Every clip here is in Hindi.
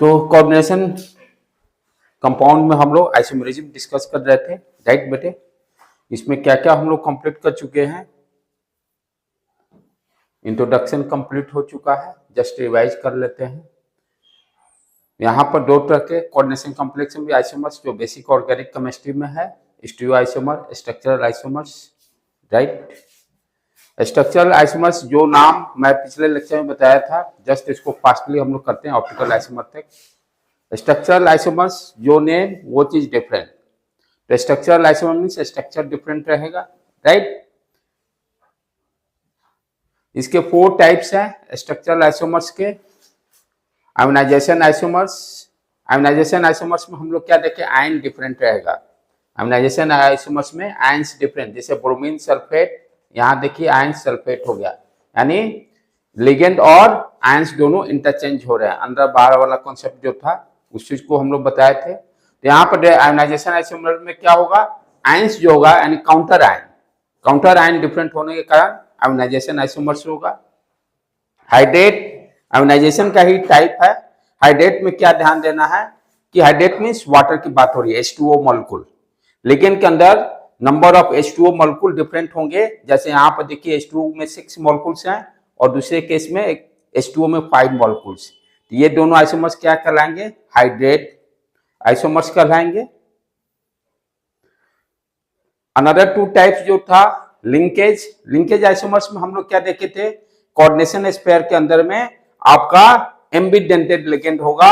तो कोऑर्डिनेशन कंपाउंड में हम लोग आइसोमेरिज्म डिस्कस कर रहे थे, राइट बेटे। इसमें क्या क्या हम लोग कंप्लीट कर चुके हैं। इंट्रोडक्शन कंप्लीट हो चुका है, जस्ट रिवाइज कर लेते हैं। यहाँ पर दो तरह के कोऑर्डिनेशन कॉम्प्लेक्स में भी आइसोमर्स जो बेसिक ऑर्गेनिक केमिस्ट्री में है, stereo isomer, structural isomers, right. Structural isomers जो नाम मैं पिछले लेक्चर में बताया था, जस्ट इसको फास्टली हम लोग करते हैं ऑप्टिकल आइसोमर तक। स्ट्रक्चरल आइसोमर्स जो नेम वो चीज डिफरेंट, तो structural isomer means structure different रहेगा, राइट। इसके 4 टाइप्स हैं स्ट्रक्चरल आइसोमर्स के। आयोनाइजेशन आइसोमर्स, आयोनाइजेशन आइसोमर्स में हम लोग क्या देखें, आयन डिफरेंट रहेगा। आयोनाइजेशन आइसोमर्स में आयन्स डिफरेंट, जैसे ब्रोमीन सल्फेट, यहाँ देखिए आयन सल्फेट हो गया, यानी लिगेंड और आयन्स दोनों इंटरचेंज हो रहे हैं। अंदर बाहर वाला कॉन्सेप्ट जो था उस चीज को हम लोग बताए थे। तो यहाँ पर आयोनाइजेशन आइसोमर में क्या होगा, आयन्स जो होगा यानी काउंटर आयन डिफरेंट होने के कारण आयोनाइजेशन आइसोमर्स होगा। हाइड्रेट आयोनाइजेशन का ही टाइप है। हाइड्रेट में क्या ध्यान देना है कि हाइड्रेट मींस वाटर की बात हो रही है, H2O मॉलिक्यूल, लेकिन के अंदर number of H2O molecule different होंगे। जैसे यहाँ पर देखिए H2O में 6 मॉलिक्यूल्स हैं और दूसरे केस में H2O में 5 मॉलिक्यूल्स। तो ये दोनों आइसोमर्स क्या कहलाएंगे, हाइड्रेट आइसोमर्स कहलाएंगे। अनदर 2 टाइप्स जो था लिंकेज आइसोमर्स में हम लोग क्या देखे थे, कोऑर्डिनेशन स्पेयर के अंदर में आपका एम्बिडेंटेड लिगेंड होगा।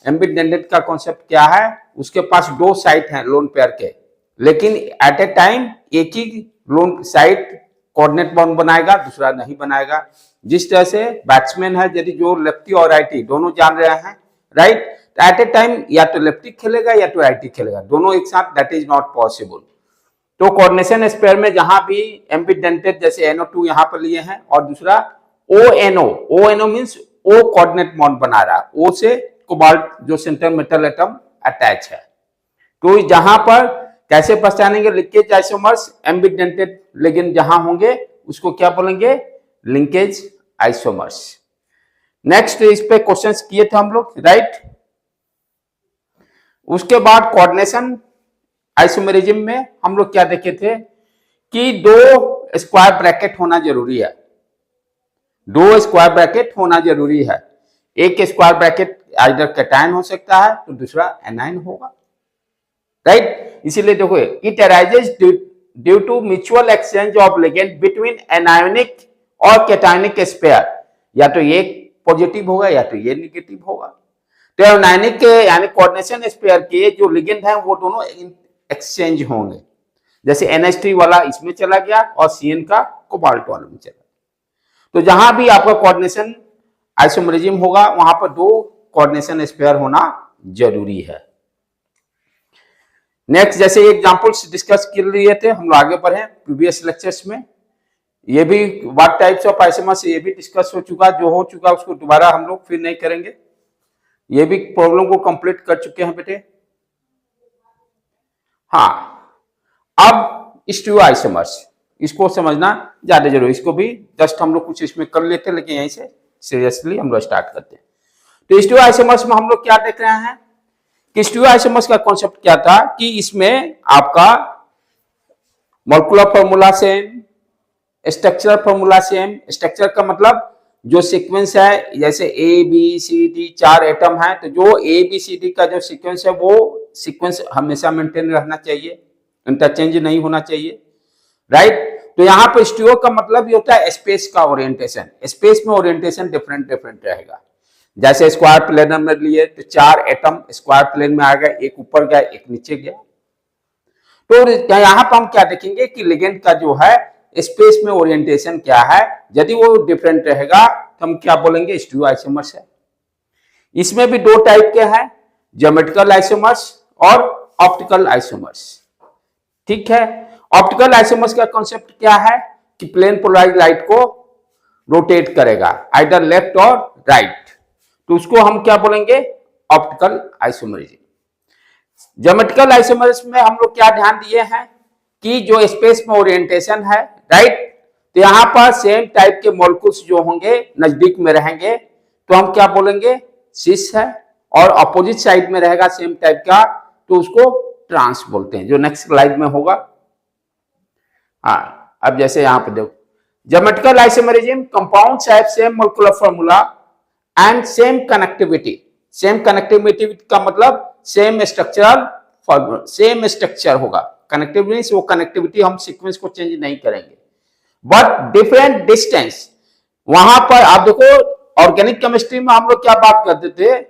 एम्बिडेंटेड का कॉन्सेप्ट क्या है, उसके पास 2 साइट हैं लोन पेयर के, लेकिन एट ए टाइम एक ही लोन साइट कोऑर्डिनेट बॉन्ड बनाएगा, दूसरा नहीं बनाएगा। जिस तरह से बैट्समैन है, यदि जो लेफ्टी और राइटी दोनों जान रहे हैं, राइट, एट ए टाइम या तो लेफ्टी खेलेगा या तो राइटी खेलेगा, दोनों एक साथ, दैट इज नॉट पॉसिबल। तो कोऑर्डिनेशन स्पेयर में जहां भी एम्बिडेंटेड, जैसे NO2 यहां पर लिए हैं और दूसरा ONO means O coordinate bond बना रहा है, O से कोबाल्ट जो सेंटर मेटल एटम अटैच है। तो जहां पर कैसे पहचानेंगे लिंकेज आइसोमर्स, एम्बिडेंटेड लिगेंड जहां होंगे उसको क्या बोलेंगे, लिंकेज आइसोमर्स। नेक्स्ट इस पे क्वेश्चंस किए थे हम लोग, राइट। उसके बाद कोऑर्डिनेशन आइसोमेरिज्म में हम लोग क्या देखे थे कि 2 स्क्वायर ब्रैकेट होना जरूरी है, 2 स्क्वायर ब्रैकेट होना जरूरी है। एक स्क्वायर ब्रैकेट आइदर कैटायन हो सकता है तो दूसरा एनायन होगा, राइट। इसीलिए देखो, it arises due to mutual exchange of ligand between anionic और कैटायनिक स्पेयर, या तो ये पॉजिटिव होगा या तो ये निगेटिव होगा। तो एनायनिक के यानी कोऑर्डिनेशन स्पेयर के जो लिगेंड है वो दोनों एक्सचेंज होंगे, जैसे NH3 वाला इसमें चला गया और CN का कोबाल्ट वाला में चला। तो जहां भी आपका कोऑर्डिनेशन आइसोमेरिज्म होगा वहां पर 2 कोऑर्डिनेशन स्पेयर होना जरूरी है। नेक्स्ट, जैसे एग्जांपल्स डिस्कस कर लिए थे हम लोग, आगे बढ़े प्रीवियस लेक्चर्स में। ये भी व्हाट टाइप्स ऑफ आइसोमर्स, ये भी डिस्कस हो चुका, जो हो चुका उसको दोबारा हम लोग फिर नहीं करेंगे। ये भी प्रॉब्लम को कंप्लीट कर चुके हैं बेटे। हाँ, अब स्टीरियो आइसोमर्स, इसको समझना ज्यादा जरूरी, इसको भी जस्ट हम लोग कुछ इसमें कर लेते हैं, लेकिन यहीं से सीरियसली हम लोग स्टार्ट करते हैं। तो स्टीरियो आइसोमर्स में हम लोग क्या देख रहे हैं कि स्टीरियो आइसोमर्स का कॉन्सेप्ट क्या था कि इसमें आपका molecular formula same, structural formula same. Structure का मतलब जो सीक्वेंस है, जैसे ABCD 4 एटम है, तो जो ABCD का जो सीक्वेंस है वो सीक्वेंस हमेशा मेंटेन रहना चाहिए, इंटरचेंज नहीं होना चाहिए, राइट। तो यहाँ पर स्टीरियो का मतलब ये होता है स्पेस का ओरिएंटेशन, स्पेस में ओरिएंटेशन डिफरेंट रहेगा। जैसे स्क्वायर प्लेन में लिए तो 4 एटम स्क्वायर प्लेन में आ गया, एक ऊपर गया एक नीचे गया। तो यहाँ पर हम क्या देखेंगे कि लिगेंड का जो है स्पेस में ओरिएंटेशन क्या है, यदि वो डिफरेंट रहेगा तो हम क्या बोलेंगे, स्टीरियो आइसोमर्स है। इसमें भी 2 टाइप के हैं, ज्योमेट्रिकल आइसोमर्स और ऑप्टिकल आइसोमर्स, ठीक है। ऑप्टिकल आइसोमर्स का कॉन्सेप्ट क्या है कि प्लेन पोलराइज्ड लाइट को रोटेट करेगा आइदर लेफ्ट और राइट, तो उसको हम क्या बोलेंगे, ऑप्टिकल आइसोमरिज्म। ज्योमेट्रिकल आइसोमर्स में हम लोग क्या ध्यान दिए हैं कि जो स्पेस में ओरिएंटेशन है, राइट, तो यहां पर सेम टाइप के मॉलिक्यूल्स जो होंगे नजदीक में रहेंगे तो हम क्या बोलेंगे, सिस है। और अपोजिट साइड में रहेगा सेम टाइप का तो उसको ट्रांस बोलते हैं, जो नेक्स्ट स्लाइड में होगा। हाँ, अब जैसे यहां पे देखो, geometrical isomerism, compounds have same molecular formula and same connectivity. Same connectivity का मतलब same structural formula, same structure होगा। कनेक्टिविटी, वो कनेक्टिविटी हम सीक्वेंस को चेंज नहीं करेंगे, बट डिफरेंट डिस्टेंस। वहां पर आप देखो, ऑर्गेनिक केमिस्ट्री में हम लोग क्या बात करते थे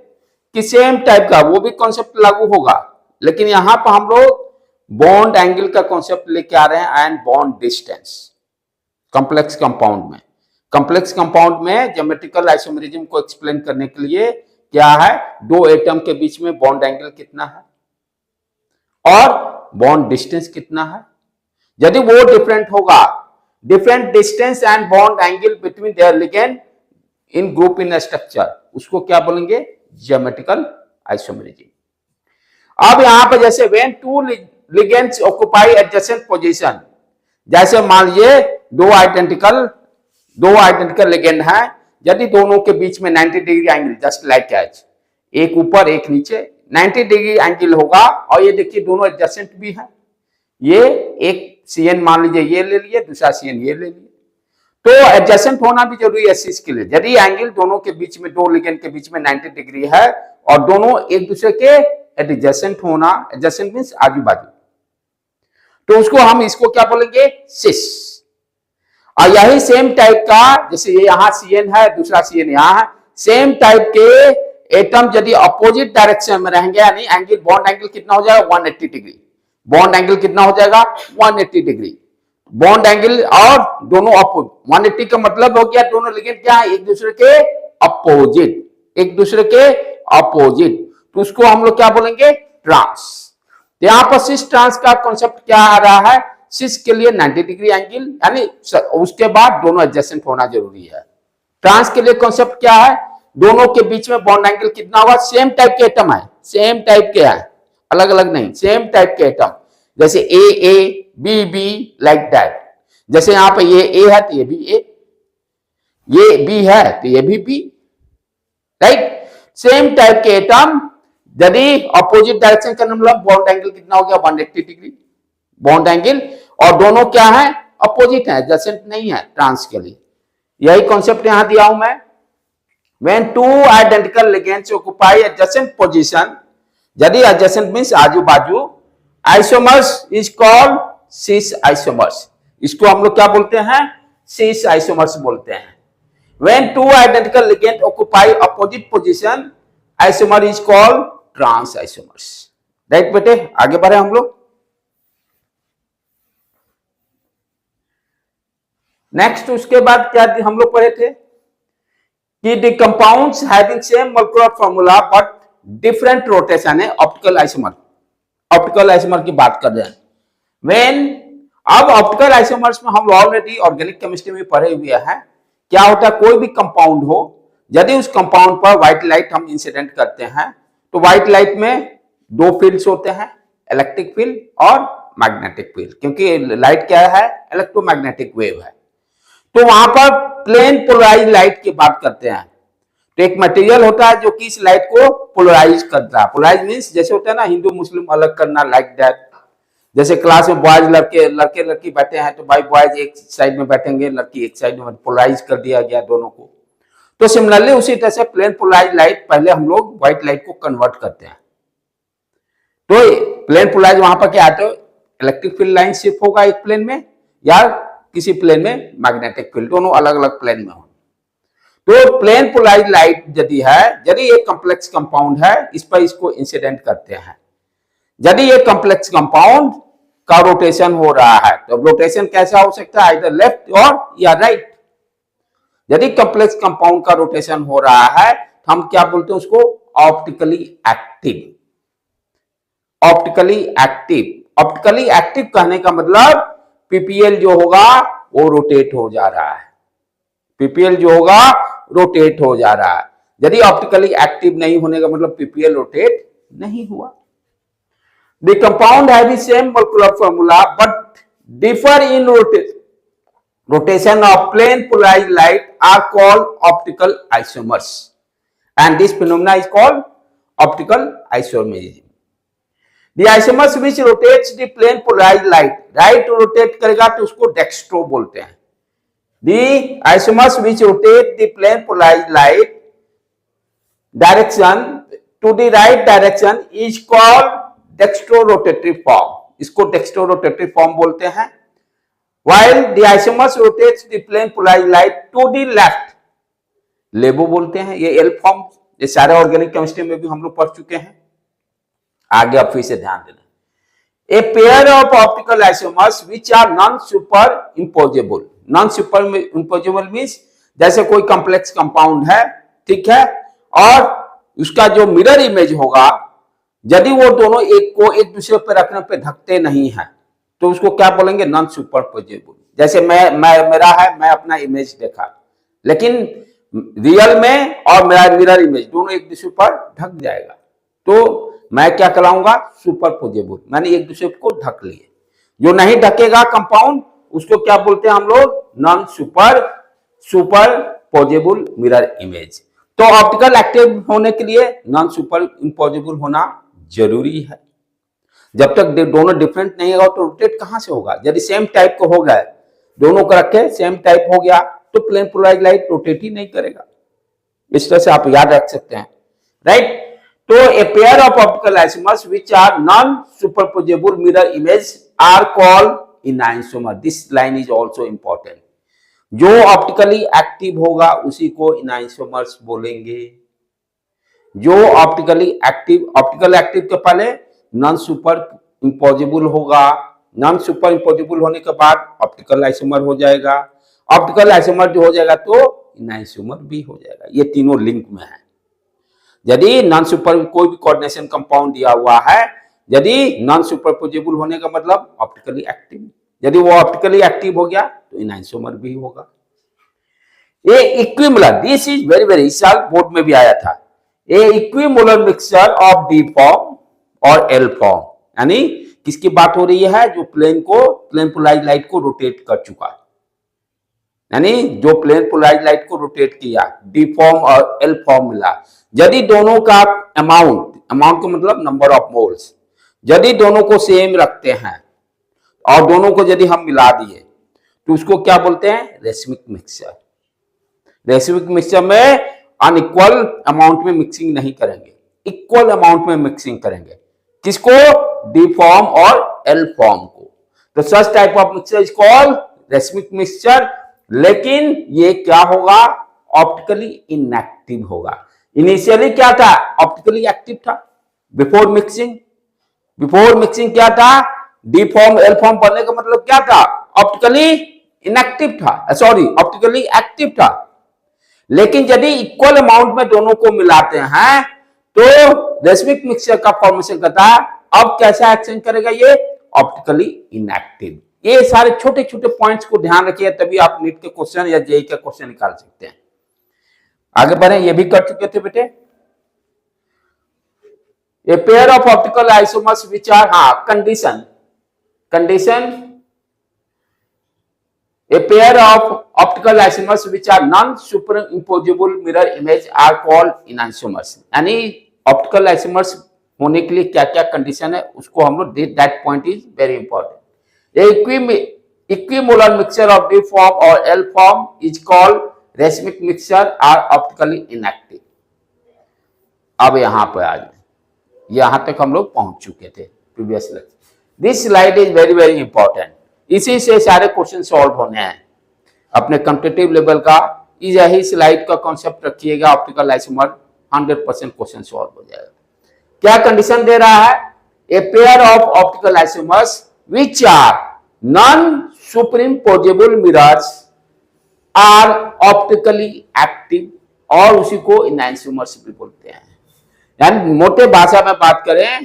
कि सेम टाइप का वो भी कॉन्सेप्ट लागू होगा, लेकिन यहां पर हम लोग बॉन्ड एंगल का कॉन्सेप्ट लेके आ रहे हैं and bond distance complex compound में। कॉम्प्लेक्स कंपाउंड में ज्योमेट्रिकल आइसोमेरिज्म को एक्सप्लेन करने के लिए क्या है, दो एटम के बीच में बॉन्ड एंगल कितना है और बॉन्ड डिस्टेंस कितना है। यदि वो डिफरेंट होगा, different distance and bond angle between their ligand in group in structure, उसको क्या बोलेंगे, ज्योमेट्रिकल आइसोमेरिज्म। अब यहां पर जैसे when two ligands occupy adjacent position, जैसे मान लीजिए दो आइडेंटिकल लिगेंड है, यदि दोनों के बीच में 90 degree angle, just like H, एक ऊपर एक नीचे 90 डिग्री एंगल होगा, और ये देखिए दोनों एडजेसेंट भी है, ये एक CN मान लीजिए ये ले लिए, दूसरा CN ये ले लिए, तो एडजेसेंट होना भी जरूरी है इस के लिए। यदि एंगल दोनों के बीच में, दो लिगेंड के बीच में 90 डिग्री है और दोनों एक दूसरे के एडजेसेंट होना, एडजेसेंट मींस आजू बाजू, तो उसको हम इसको क्या बोलेंगे, सिस। और यही सेम टाइप का, जैसे ये यहां CN है, दूसरा CN यहां है, सेम टाइप के एटम यदि अपोजिट डायरेक्शन में रहेंगे, यानी एंगल, बॉन्ड एंगल कितना हो जाएगा, 180 डिग्री। बॉन्ड एंगल कितना हो जाएगा, 180 डिग्री बॉन्ड एंगल, और दोनों अपोजिट। 180 का मतलब हो गया दोनों लिगेंड क्या है, एक दूसरे के अपोजिट, एक दूसरे के अपोजिट, तो उसको हम लोग क्या बोलेंगे, ट्रांस। यहां पर सिस ट्रांस का कॉन्सेप्ट क्या आ रहा है, सिस के लिए 90 डिग्री एंगल, यानी उसके बाद दोनों एडजेसेंट होना जरूरी है। ट्रांस के लिए कॉन्सेप्ट क्या है, दोनों के बीच में बॉन्ड एंगल कितना होगा, सेम टाइप के एटम है, सेम टाइप के है, अलग अलग नहीं, सेम टाइप के एटम, जैसे A B B, like that. जैसे यहां पर ये ए है तो ये भी ए, ये बी है तो ये भी बी, राइट। सेम टाइप के एटम यदि अपोजिट डायरेक्शन का मतलब बॉन्ड एंगल कितना हो गया, 180 डिग्री बॉन्ड एंगल, और दोनों क्या है, अपोजिट है, एडजेसेंट नहीं है ट्रांस के लिए। यही कॉन्सेप्ट यहां दिया हूं मैं। When two identical ligands occupy adjacent position, यदि एडजेसेंट मींस आजू बाजू, isomers is called cis isomers, इसको हम लोग क्या बोलते हैं, सिस आइसोमर्स बोलते हैं। When two identical ligand occupy opposite position, isomer is called trans isomers, right बेटे। आगे बढ़े हम लोग। नेक्स्ट उसके बाद क्या हम लोग पढ़े थे कि the compounds having same molecular formula but different rotation है ऑप्टिकल आइसोमर। ऑप्टिकल आइसोमर की बात कर रहे हैं। व्हेन, अब ऑप्टिकल आइसोमर्स में हम ऑलरेडी ऑर्गेनिक केमिस्ट्री में पढ़े हुए हैं, क्या होता है, कोई भी कंपाउंड हो, यदि उस कंपाउंड पर व्हाइट लाइट हम इंसिडेंट करते हैं, तो व्हाइट लाइट में दो फील्ड्स होते हैं, इलेक्ट्रिक फील्ड और मैग्नेटिक फील्ड, क्योंकि लाइट क्या है, इलेक्ट्रोमैग्नेटिक वेव है। तो वहां पर प्लेन पोलराइज लाइट की बात करते हैं, तो एक मटेरियल होता है जो कि इस लाइट को पोलराइज करता है। पोलराइज मींस जैसे होता है ना, हिंदू मुस्लिम अलग करना, लाइक दैट। जैसे क्लास में बॉयज लड़के लड़की बैठे हैं, तो भाई बॉयज एक साइड में बैठेंगे, लड़की एक साइड में, पोलराइज कर दिया गया दोनों को। तो सिमिलरली उसी तरह से प्लेन पोलराइज लाइट, पहले हम लोग व्हाइट लाइट को कन्वर्ट करते हैं। तो प्लेन पोलराइज वहां पर क्या आता है, इलेक्ट्रिक फील्ड लाइन शिफ्ट होगा एक प्लेन में, या किसी प्लेन में मैग्नेटिक फील्ड, दोनों अलग अलग प्लेन में हो। तो प्लेन पोलराइज लाइट यदि है, यदि एक कॉम्प्लेक्स कंपाउंड है, इस पर इसको इंसिडेंट करते हैं। यदि ये कॉम्प्लेक्स कंपाउंड का रोटेशन हो रहा है, तो रोटेशन कैसा हो सकता है, इधर लेफ्ट और या राइट। यदि कॉम्प्लेक्स कंपाउंड का रोटेशन हो रहा है, तो हम क्या बोलते हैं उसको, optically active. Optically active, optically active कहने का मतलब पीपीएल जो होगा वो रोटेट हो जा रहा है, पीपीएल जो होगा रोटेट हो जा रहा है। यदि ऑप्टिकली एक्टिव नहीं होने का मतलब पीपीएल रोटेट नहीं हुआ। The compound have the same molecular formula but differ in rotation of plane polarized light are called optical isomers, and this phenomena is called optical isomerism. The isomers which rotates the plane polarized light, right rotate करेगा तो उसको डेक्स्ट्रो बोलते हैं। The isomers which rotate the plane polarized light direction to the right direction is called dextrorotative form, इसको dextrorotative form बोलते हैं। While the isomers rotates the plane polarized light to the left, लेबो बोलते हैं। ये एल फॉर्म, ये सारे ऑर्गेनिक केमिस्ट्री में भी हम लोग पढ़ चुके हैं। आगे आप फिर से ध्यान देना। A pair of optical isomers which are non superimposable. Non superimposable means जैसे कोई कॉम्प्लेक्स कंपाउंड है, ठीक है, और उसका जो मिरर इमेज होगा, यदि वो दोनों एक को एक दूसरे पर रखने पे ढकते नहीं है तो उसको क्या बोलेंगे? नॉन सुपरपोजेबल। जैसे मेरा है, मैं अपना इमेज देखा, लेकिन रियल में और मेरा मिरर इमेज दोनों एक दूसरे पर ढक जाएगा, तो मैं क्या कहलाऊंगा? सुपरपोजेबल। मैंने एक दूसरे को ढक लिए। जो नहीं ढकेगा कंपाउंड, उसको क्या बोलते हैं हम लोग? Non superposable mirror image. तो ऑप्टिकल एक्टिव होने के लिए नॉन सुपर इम्पोजेबल होना जरूरी है। जब तक दोनों डिफरेंट नहीं होगा तो रोटेट कहां से होगा? यदि सेम टाइप को हो गया, दोनों को रखे सेम टाइप हो गया, तो प्लेन पोलराइज्ड लाइट रोटेट ही नहीं करेगा। इस तरह से आप याद रख सकते हैं, राइट। तो a pair of optical isomers which are non superposable mirror image are called enantiomer. This line is also important. जो ऑप्टिकली एक्टिव होगा उसी को इनआइसोमर्स बोलेंगे। जो ऑप्टिकल एक्टिव के पहले नॉन सुपर इम्पोजेबल होगा, नॉन सुपर इम्पोजेबल होने के बाद ऑप्टिकल आइसोमर हो जाएगा, ऑप्टिकल आइसोमर जो हो जाएगा तो इनआइसोमर भी हो जाएगा। ये तीनों लिंक में है। यदि नॉन सुपर कोई भी कोऑर्डिनेशन कंपाउंड दिया हुआ है, यदि नॉन सुपरपोजेबल होने का मतलब ऑप्टिकली एक्टिव, यदि वो ऑप्टिकली एक्टिव हो गया तो इनआइसोमर भी होगा। ये equimolar, this is very very, इस साल बोर्ड में भी आया था। A equimolar mixture of D form और एल फॉर्म, यानी किसकी बात हो रही है? जो प्लेन पोलराइज्ड लाइट को रोटेट कर चुका है, यानी जो प्लेन पोलराइज्ड लाइट को रोटेट किया, डी फॉर्म और एल फॉर्म मिला। यदि दोनों का अमाउंट का मतलब नंबर ऑफ मोल्स, यदि दोनों को सेम रखते हैं और दोनों को यदि हम मिला दिए तो उसको क्या बोलते हैं? Racemic mixture. रेसिमिक मिक्सचर में अनइक्वल अमाउंट में मिक्सिंग नहीं करेंगे, इक्वल अमाउंट में मिक्सिंग करेंगे। किसको? डी फॉर्म और एल फॉर्म को। तो such type of mixture is called racemic mixture. लेकिन ये क्या होगा? ऑप्टिकली इनएक्टिव होगा। इनिशियली क्या था? ऑप्टिकली एक्टिव था बिफोर मिक्सिंग। बिफोर मिक्सिंग क्या था? डी फॉर्म एल फॉर्म बनने का मतलब क्या था? ऑप्टिकली इनएक्टिव था, सॉरी ऑप्टिकली एक्टिव था। लेकिन यदि इक्वल अमाउंट में दोनों को मिलाते हैं तो रेसिमिक मिक्सचर का फॉर्मेशन करता है। अब कैसा एक्शन करेगा ये? Optically inactive. ये सारे छोटे छोटे पॉइंट्स को ध्यान रखिए, तभी आप नीट के क्वेश्चन या जेईई के क्वेश्चन निकाल सकते हैं। आगे बढ़े, ये भी कर चुके थे बेटे। A pair of optical isomers which are, condition a pair of optical isomers which are non-superimposable mirror image are called enantiomers। यानी ऑप्टिकल आइसोमर्स होने के लिए क्या क्या कंडीशन है उसको हम लोग, that point is very important. Equimolar mixture of D form और L form is called racemic mixture are optically inactive. अब यहां पर आ जाए, यहां तक हम लोग पहुंच चुके थे previous lecture. This slide is very very important. इसी से सारे क्वेश्चन सॉल्व होने हैं अपने कॉम्पिटिटिव लेवल का। यही स्लाइड का कॉन्सेप्ट रखिएगा, ऑप्टिकल आइसोमर 100% क्वेश्चन सॉल्व हो जाएगा। क्या कंडीशन दे रहा है? A pair of optical isomers which are non superimposable mirrors are optically active, और उसी को इनआइसोमर्स भी बोलते हैं। यानी मोटे भाषा में बात करें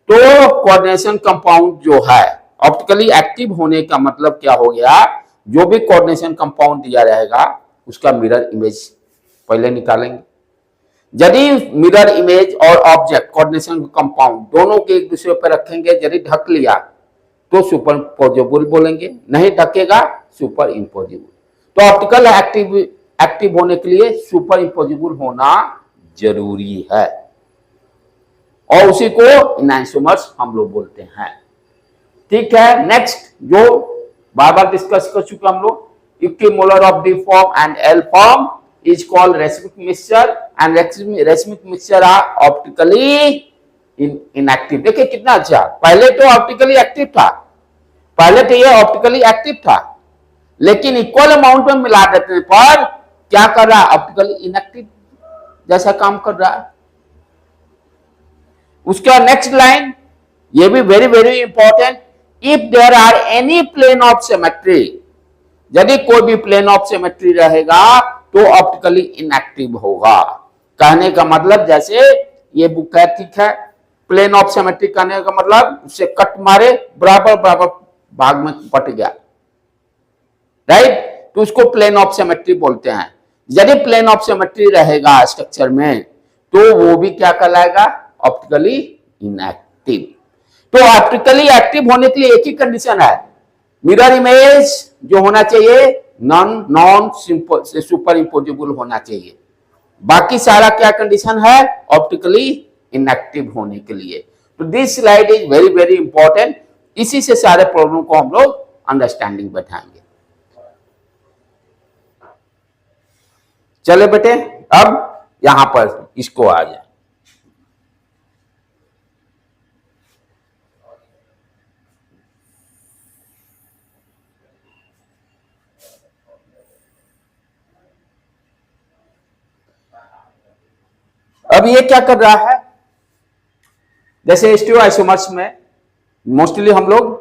तो कोऑर्डिनेशन कंपाउंड जो है ऑप्टिकली एक्टिव होने का मतलब क्या हो गया? जो भी कोऑर्डिनेशन कंपाउंड दिया रहेगा उसका मिरर इमेज पहले निकालेंगे। यदि मिरर इमेज और ऑब्जेक्ट कोऑर्डिनेशन कंपाउंड दोनों के एक दूसरे पर रखेंगे, यदि ढक लिया तो सुपरइम्पोजेबल बोलेंगे, नहीं ढकेगा सुपर इम्पोजेबल। तो ऑप्टिकल एक्टिव होने के लिए सुपर इम्पोजेबल होना जरूरी है। और उसी को इनैंसोमर्स हम लोग बोलते हैं। ठीक है, नेक्स्ट जो बार बार डिस्कस कर चुके हम लोग, equimolar of D form and L form is called racemic mixture and racemic mixture are optically inactive. देखिए कितना अच्छा, पहले तो ऑप्टिकली एक्टिव था, पहले तो ये ऑप्टिकली एक्टिव था, लेकिन इक्वल अमाउंट में मिला देने पर क्या कर रहा है, ऑप्टिकली इनएक्टिव जैसा काम कर रहा है। उसके बाद नेक्स्ट लाइन, ये भी very very important, if there are any plane of symmetry, यदि कोई भी प्लेन ऑफ सिमेट्री रहेगा तो ऑप्टिकली इनएक्टिव होगा। कहने का मतलब जैसे ये बुक है, ठीक है, प्लेन ऑफ सिमेट्री कहने का मतलब उससे कट मारे बराबर बराबर भाग में पट गया, राइट, तो उसको प्लेन ऑफ सिमेट्री बोलते हैं। यदि प्लेन ऑफ सिमेट्री रहेगा स्ट्रक्चर में तो वो भी क्या कहलाएगा, ऑप्टिकली इनएक्टिव। तो ऑप्टिकली एक्टिव होने के लिए एक ही कंडीशन है, मिरर इमेज जो होना चाहिए नॉन सुपर इम्पोजेबल होना चाहिए। बाकी सारा क्या कंडीशन है, ऑप्टिकली इनएक्टिव होने के लिए। तो this slide is very very important, इसी से सारे प्रॉब्लम को हम लोग अंडरस्टैंडिंग बैठाएंगे। चले बेटे, अब यहां पर इसको आ जाए। अब ये क्या कर रहा है, जैसे स्टीरियोआइसोमर्स में मोस्टली हम लोग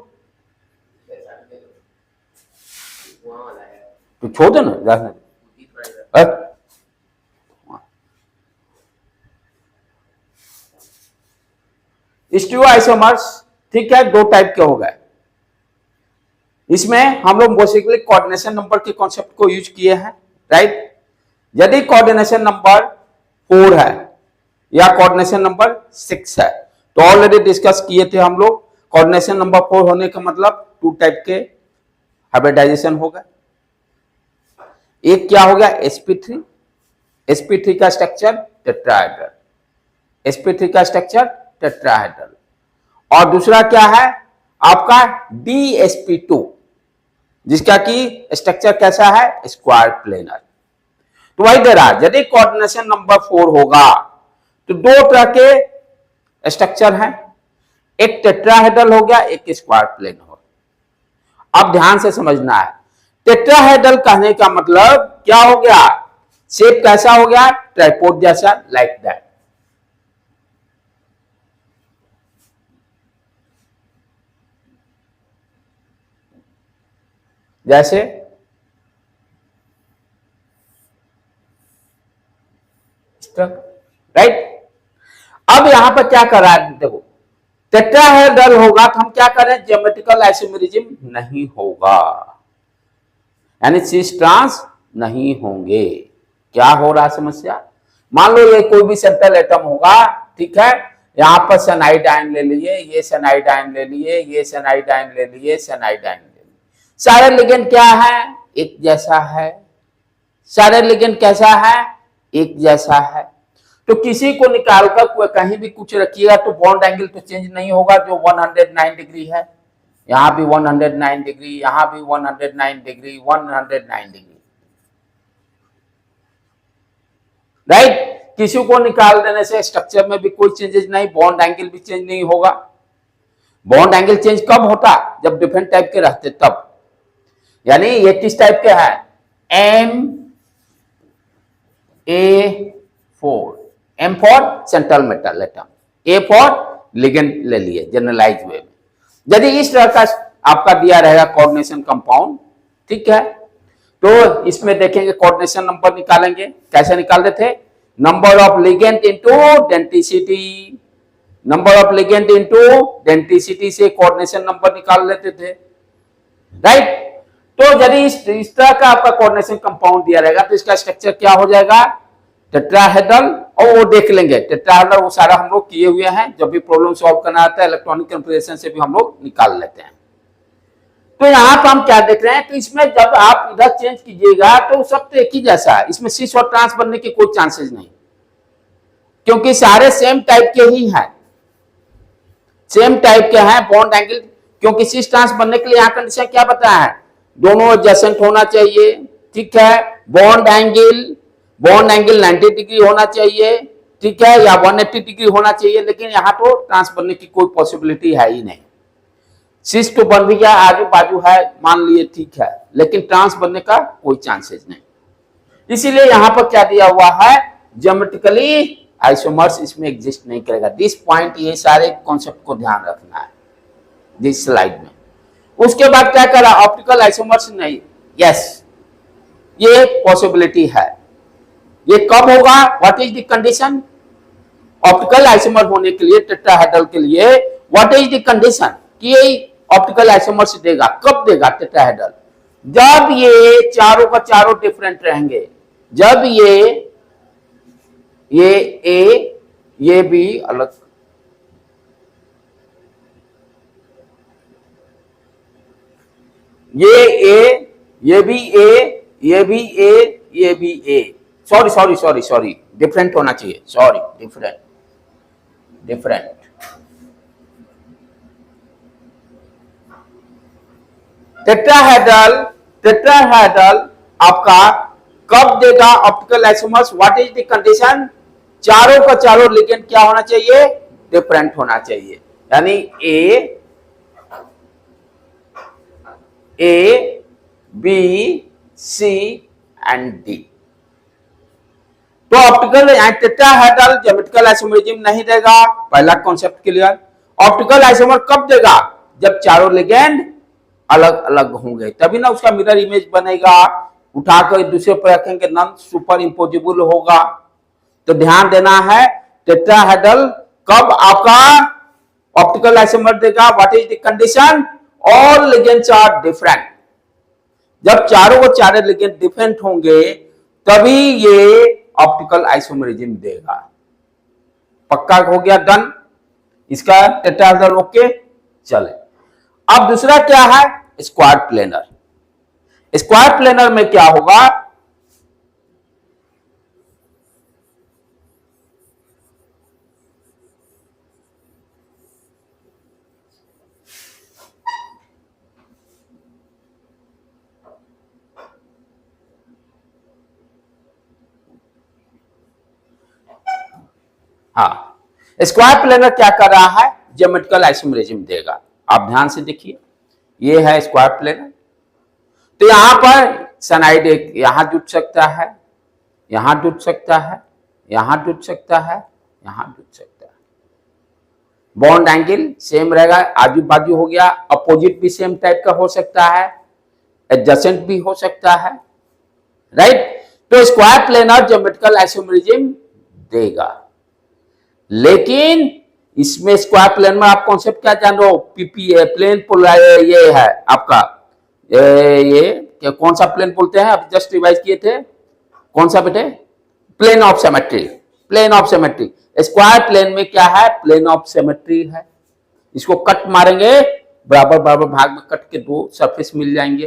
तो छोड़ दो ना, स्टीरियोआइसोमर्स, ठीक है, दो टाइप के हो गए। इसमें हम लोग बेसिकली कोऑर्डिनेशन नंबर के कॉन्सेप्ट को यूज किए हैं, राइट। यदि कोऑर्डिनेशन नंबर 4 है या कोऑर्डिनेशन नंबर 6 है, तो ऑलरेडी डिस्कस किए थे हम लोग, कोऑर्डिनेशन नंबर 4 होने का मतलब 2 टाइप के हाइब्रिडाइजेशन होगा। एक क्या हो गया, sp3, sp3 का स्ट्रक्चर टेट्राहेड्रल, sp3 का स्ट्रक्चर टेट्राहेड्रल, और दूसरा क्या है आपका dsp2, जिसका की स्ट्रक्चर कैसा है, स्क्वायर प्लेनर। तो वही दे रहा है, यदि कोऑर्डिनेशन नंबर 4 होगा तो दो तरह के स्ट्रक्चर हैं, एक टेट्राहेड्रल हो गया, एक स्क्वायर प्लेन हो। अब ध्यान से समझना है, टेट्राहेड्रल कहने का मतलब क्या हो गया, शेप कैसा हो गया, ट्राइपॉड जैसा, लाइक दैट। जैसे राइट। अब यहां पर क्या कर रहा है, देखो टेट्राहेड्रल होगा तो हम क्या कर रहे हैं, ज्योमेट्रिकल आइसोमेरिज्म नहीं होगा, यानी सिस ट्रांस नहीं होंगे। क्या हो रहा समस्या, मान लो ये कोई भी सेंट्रल एटम होगा, ठीक है, यहां पर सेनाइडाइन ले लिए, ये सेनाइडाइन ले लिए, ये सेनाइडाइन ले लिए, सेनाइडाइन ले लिए, सारे लिगेंड क्या है, एक जैसा है, सारे लिगेंड कैसा है, एक जैसा है। तो किसी को निकालकर कहीं भी कुछ रखिएगा तो बॉन्ड एंगल तो चेंज नहीं होगा, जो 109 डिग्री है, यहां भी 109 डिग्री, यहां भी 109 डिग्री, 109 डिग्री, राइट। किसी को निकाल देने से स्ट्रक्चर में भी कोई चेंजेस नहीं, बॉन्ड एंगल भी चेंज नहीं होगा। बॉन्ड एंगल चेंज कब होता, जब डिफरेंट टाइप के रहते तब, यानी ये किस टाइप के हैं, MA4, M for central metal atom, A for ligand ले लिए जनरलाइज वे में। यदि इस तरह का आपका दिया रहेगा कोऑर्डिनेशन कंपाउंड, ठीक है, तो इसमें देखेंगे कोऑर्डिनेशन नंबर निकालेंगे, कैसे निकालते थे, number of ligand into density, number of ligand into density से कोऑर्डिनेशन नंबर निकाल लेते थे, राइट। तो यदि इस तरह का आपका कोऑर्डिनेशन कंपाउंड दिया रहेगा तो इसका स्ट्रक्चर क्या हो जाएगा, टेट्राहेड्रल, और वो देख लेंगे टेट्राहेड्रल, वो सारा हम लोग किए हुए हैं, जब भी प्रॉब्लम सॉल्व करना आता है इलेक्ट्रॉनिक कन्फिगरेशन से भी हम लोग निकाल लेते हैं। तो यहाँ पर हम क्या देख रहे हैं, तो इसमें जब आप इधर चेंज कीजिएगा तो सब तो एक ही जैसा है, इसमें सिस और ट्रांस बनने के कोई चांसेस नहीं, क्योंकि सारे सेम टाइप के ही हैं, सेम टाइप के हैं बॉन्ड एंगल, क्योंकि सिस ट्रांस बनने के लिए यहाँ कंडीशन क्या बताया है, दोनों एडजेसेंट होना चाहिए, ठीक है, बॉन्ड एंगल 90 डिग्री होना चाहिए, ठीक है, या 180 डिग्री होना चाहिए, लेकिन यहाँ तो ट्रांस बनने की कोई पॉसिबिलिटी है ही नहीं। सिस तो बन भी गया, आजू बाजू है, मान लिए ठीक है, लेकिन ट्रांस बनने का कोई चांसेस नहीं। इसीलिए यहां पर क्या दिया हुआ है, ज्योमेट्रिकली आइसोमर्स इसमें एग्जिस्ट नहीं करेगा। दिस पॉइंट, ये सारे कॉन्सेप्ट को ध्यान रखना है दिस स्लाइड में। उसके बाद क्या करा, ऑप्टिकल आइसोमर्स नहीं, यस ये पॉसिबिलिटी है। ये कब होगा, what is the condition optical isomer होने के लिए, टेट्राहेड्रल के लिए व्हाट इज द कंडीशन कि ये ऑप्टिकल आइसोमर्स देगा, कब देगा टेट्राहेड्रल, जब ये चारों का चारों डिफरेंट रहेंगे, जब ये ए ये बी अलग, ये ए ये भी ए ये भी ए ये भी ए, sorry sorry sorry sorry different होना चाहिए, sorry different different tetrahedral, tetrahedral आपका कब देगा optical isomers, what is the condition, चारों का चारों लिगेंड क्या होना चाहिए, डिफरेंट होना चाहिए, यानी A B C and D. तो ऑप्टिकल टेट्राहेड्रल ज्योमेट्रिकल आइसोमरिज्म नहीं देगा, पहला कॉन्सेप्ट क्लियर। ऑप्टिकल आइसोमर कब देगा, जब चारों लिगेंड अलग अलग होंगे, तभी ना उसका मिरर इमेज बनेगा, उठाकर एक दूसरे पर रखेंगे, नॉन सुपर इम्पोजिबल होगा। तो ध्यान देना है, टेट्राहेड्रल कब आपका ऑप्टिकल आइसोमर देगा, what is the condition, all ligands are different, जब चारों को चारों लिगेंड डिफरेंट होंगे तभी ये ऑप्टिकल आइसोमरिज्म देगा। पक्का हो गया, डन, इसका टेट्राहेड्रल ओके। चले अब दूसरा क्या है, स्क्वायर प्लेनर। स्क्वायर प्लेनर में क्या होगा, हाँ, स्क्वायर प्लेनर क्या कर रहा है, ज्योमेट्रिकल आइसोमरिज्म देगा। आप ध्यान से देखिए, ये है स्क्वायर प्लेनर, तो यहां पर सनाइड एक यहां जुट सकता है, यहां जुट सकता है, यहां जुट सकता है, यहां जुट सकता है, बॉन्ड एंगल सेम रहेगा, आजू बाजू हो गया, अपोजिट भी सेम टाइप का हो सकता है, एडजेसेंट भी हो सकता है, राइट। तो स्क्वायर प्लेनर ज्योमेट्रिकल आइसोमरिज्म देगा, लेकिन इसमें स्क्वायर प्लेन में आप कॉन्सेप्ट क्या जान रहे हो, पीपीए प्लेन पोलर, ये है आपका ये क्या, कौन सा प्लेन बोलते हैं, अभी जस्ट रिवाइज किए थे, कौन सा बेटे, plane of symmetry, plane of symmetry. Square plane में क्या है, प्लेन ऑफ सिमेट्री है, इसको कट मारेंगे, बराबर बराबर भाग में कट के दो सरफेस मिल जाएंगे।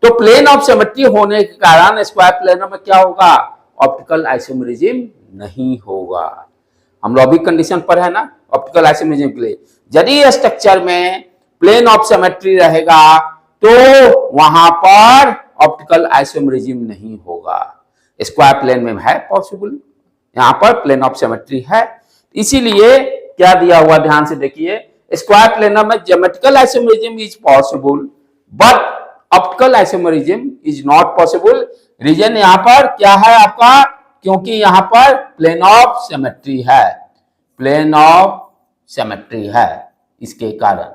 तो प्लेन ऑफ सिमेट्री होने के कारण स्क्वायर प्लेन में क्या होगा, ऑप्टिकल आइसोमरिज्म नहीं होगा। हम लोग अभी कंडीशन पर है ना ऑप्टिकल आइसोमरिज्म के लिए, यदि स्ट्रक्चर में प्लेन ऑफ सिमेट्री रहेगा तो वहां पर ऑप्टिकल आइसोमरिज्म नहीं होगा। स्क्वायर प्लेन में है पॉसिबल, यहां पर प्लेन ऑफ सिमेट्री है, इसीलिए क्या दिया हुआ ध्यान से देखिए, स्क्वायर प्लेन में geometrical isomerism is possible but optical isomerism is not possible. Reason यहां पर क्या है आपका, क्योंकि यहां पर प्लेन ऑफ सिमेट्री है, प्लेन ऑफ सिमेट्री है, इसके कारण।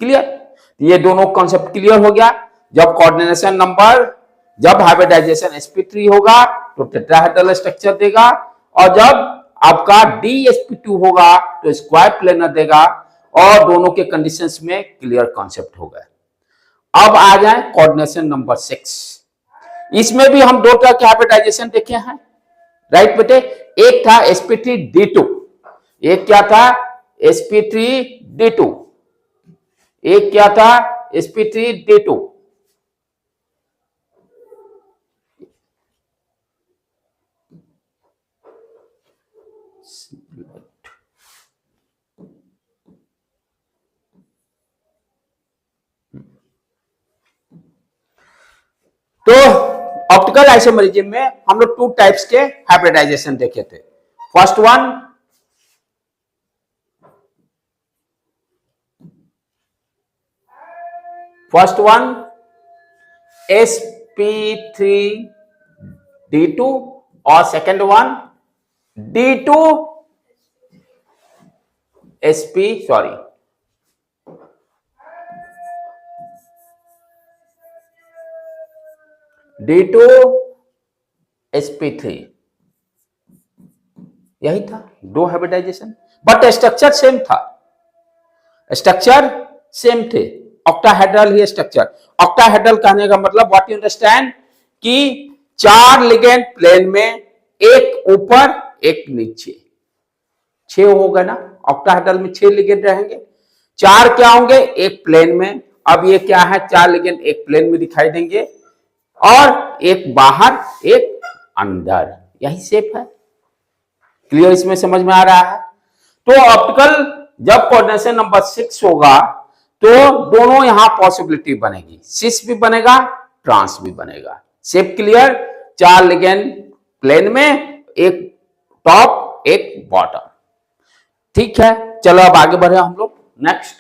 क्लियर, ये दोनों कॉन्सेप्ट क्लियर हो गया। जब कोऑर्डिनेशन नंबर, जब हाइब्रिडाइजेशन sp3 होगा तो टेट्राहेड्रल स्ट्रक्चर देगा, और जब आपका dsp2 होगा तो स्क्वायर प्लेनर देगा, और दोनों के कंडीशंस में क्लियर कॉन्सेप्ट हो गया। अब आ जाए कोऑर्डिनेशन नंबर 6, इसमें भी हम दो तरह के हाइब्रिडाइजेशन देखे हैं, राइट बेटे। एक था sp3d2, एक क्या था sp3d2, एक क्या था sp3d2। ऑप्टिकल आइसोमेरिज्म में हम लोग 2 टाइप्स के हाइब्रिडाइजेशन देखे थे। फर्स्ट वन sp3d2 और second one d2 sp sorry d2 sp3, यही था 2 हाइब्रिडाइजेशन, बट स्ट्रक्चर सेम था, स्ट्रक्चर सेम थे, ऑक्टाहेड्रल ही स्ट्रक्चर। ऑक्टाहेड्रल कहने का मतलब व्हाट यू अंडरस्टैंड कि 4 लिगेंड प्लेन में, एक ऊपर एक नीचे, 6 होगा ना, ऑक्टाहेड्रल में 6 लिगेंड रहेंगे, 4 क्या होंगे एक प्लेन में। अब ये क्या है, 4 लिगेंड एक प्लेन में दिखाई देंगे और एक बाहर एक अंदर, यही शेप है। क्लियर, इसमें समझ में आ रहा है। तो ऑप्टिकल जब कोऑर्डिनेशन नंबर 6 होगा तो दोनों यहां पॉसिबिलिटी बनेगी, सिस भी बनेगा, ट्रांस भी बनेगा। शेप क्लियर, 4 लिगेंड प्लेन में, एक टॉप एक बॉटम। ठीक है, चलो अब आगे बढ़े हम लोग नेक्स्ट।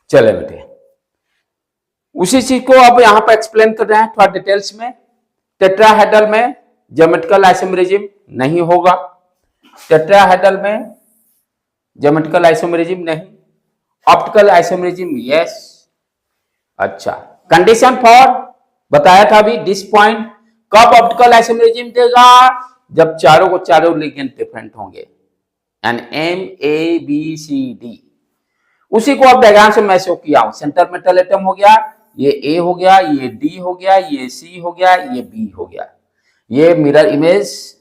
चले बेटे, उसी चीज को अब यहां पर एक्सप्लेन कर रहे हैं थोड़ा डिटेल्स में। टेट्राहेड्रल में ज्योमेट्रिकल आइसोमेरिज्म नहीं होगा, टेट्राहेड्रल में ज्योमेट्रिकल आइसोमेरिज्म नहीं, ऑप्टिकल आइसोमेरिज्म यस। अच्छा, कंडीशन फॉर बताया था अभी दिस पॉइंट, कब ऑप्टिकल आइसोमेरिज्म देगा, जब चारों को चारों लिगेंड डिफरेंट होंगे, एंड MABCD। उसी को अब डायग्राम से मैं शो किया हूं, सेंटर मेटल एटम हो गया, ये A हो गया, ये D हो गया, ये C हो गया, ये B हो गया, ये मिरर इमेज।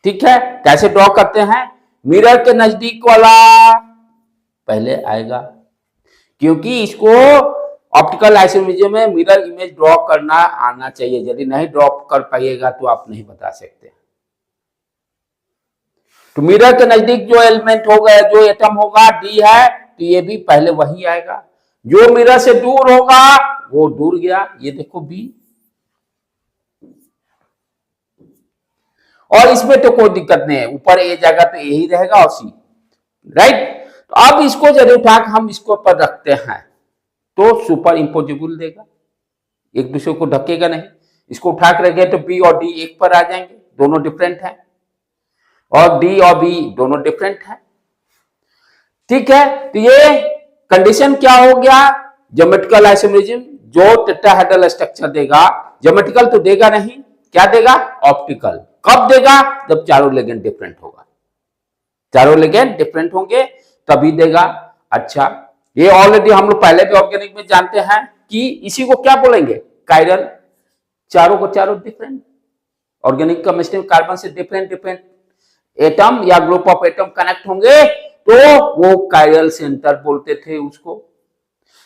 ठीक है, कैसे ड्रॉ करते हैं, मिरर के नजदीक वाला पहले आएगा, क्योंकि इसको ऑप्टिकल आइसोमेरिज्म में मिरर इमेज ड्रॉ करना आना चाहिए, यदि नहीं ड्रॉ कर पाइएगा तो आप नहीं बता सकते। तो मिरर के नजदीक जो एलिमेंट होगा, जो एटम होगा D है, तो ये भी पहले वही आएगा। जो मिरर से दूर होगा वो दूर गया, ये देखो B। और इसमें तो कोई दिक्कत नहीं है, ऊपर A जाएगा तो यही रहेगा और C, राइट। तो अब इसको यदि उठा के हम इसको पर रखते हैं तो सुपर इंपोजिबल देगा, एक दूसरे को ढकेगा नहीं। इसको उठा के रखेंगे तो B और D एक पर आ जाएंगे, दोनों डिफरेंट हैं, और D और B दोनों डिफरेंट हैं। ठीक है, तो ये कंडीशन क्या हो गया, ज्योमेट्रिकल आइसोमेरिज्म जो टेट्राहेड्रल स्ट्रक्चर देगा, ज्योमेट्रिकल तो देगा नहीं, क्या देगा, ऑप्टिकल। कब देगा, जब चारों लिगेंड डिफरेंट होगा, चारों लिगेंड डिफरेंट होंगे तभी देगा। अच्छा, ये ऑलरेडी हम लोग पहले भी ऑर्गेनिक में जानते हैं कि इसी को क्या बोलेंगे, कायरल, चारों को चारों डिफरेंट। ऑर्गेनिक केमिस्ट्री में कार्बन से डिफरेंट डिफरेंट एटम या ग्रुप ऑफ एटम कनेक्ट होंगे तो वो कायरल सेंटर बोलते थे उसको।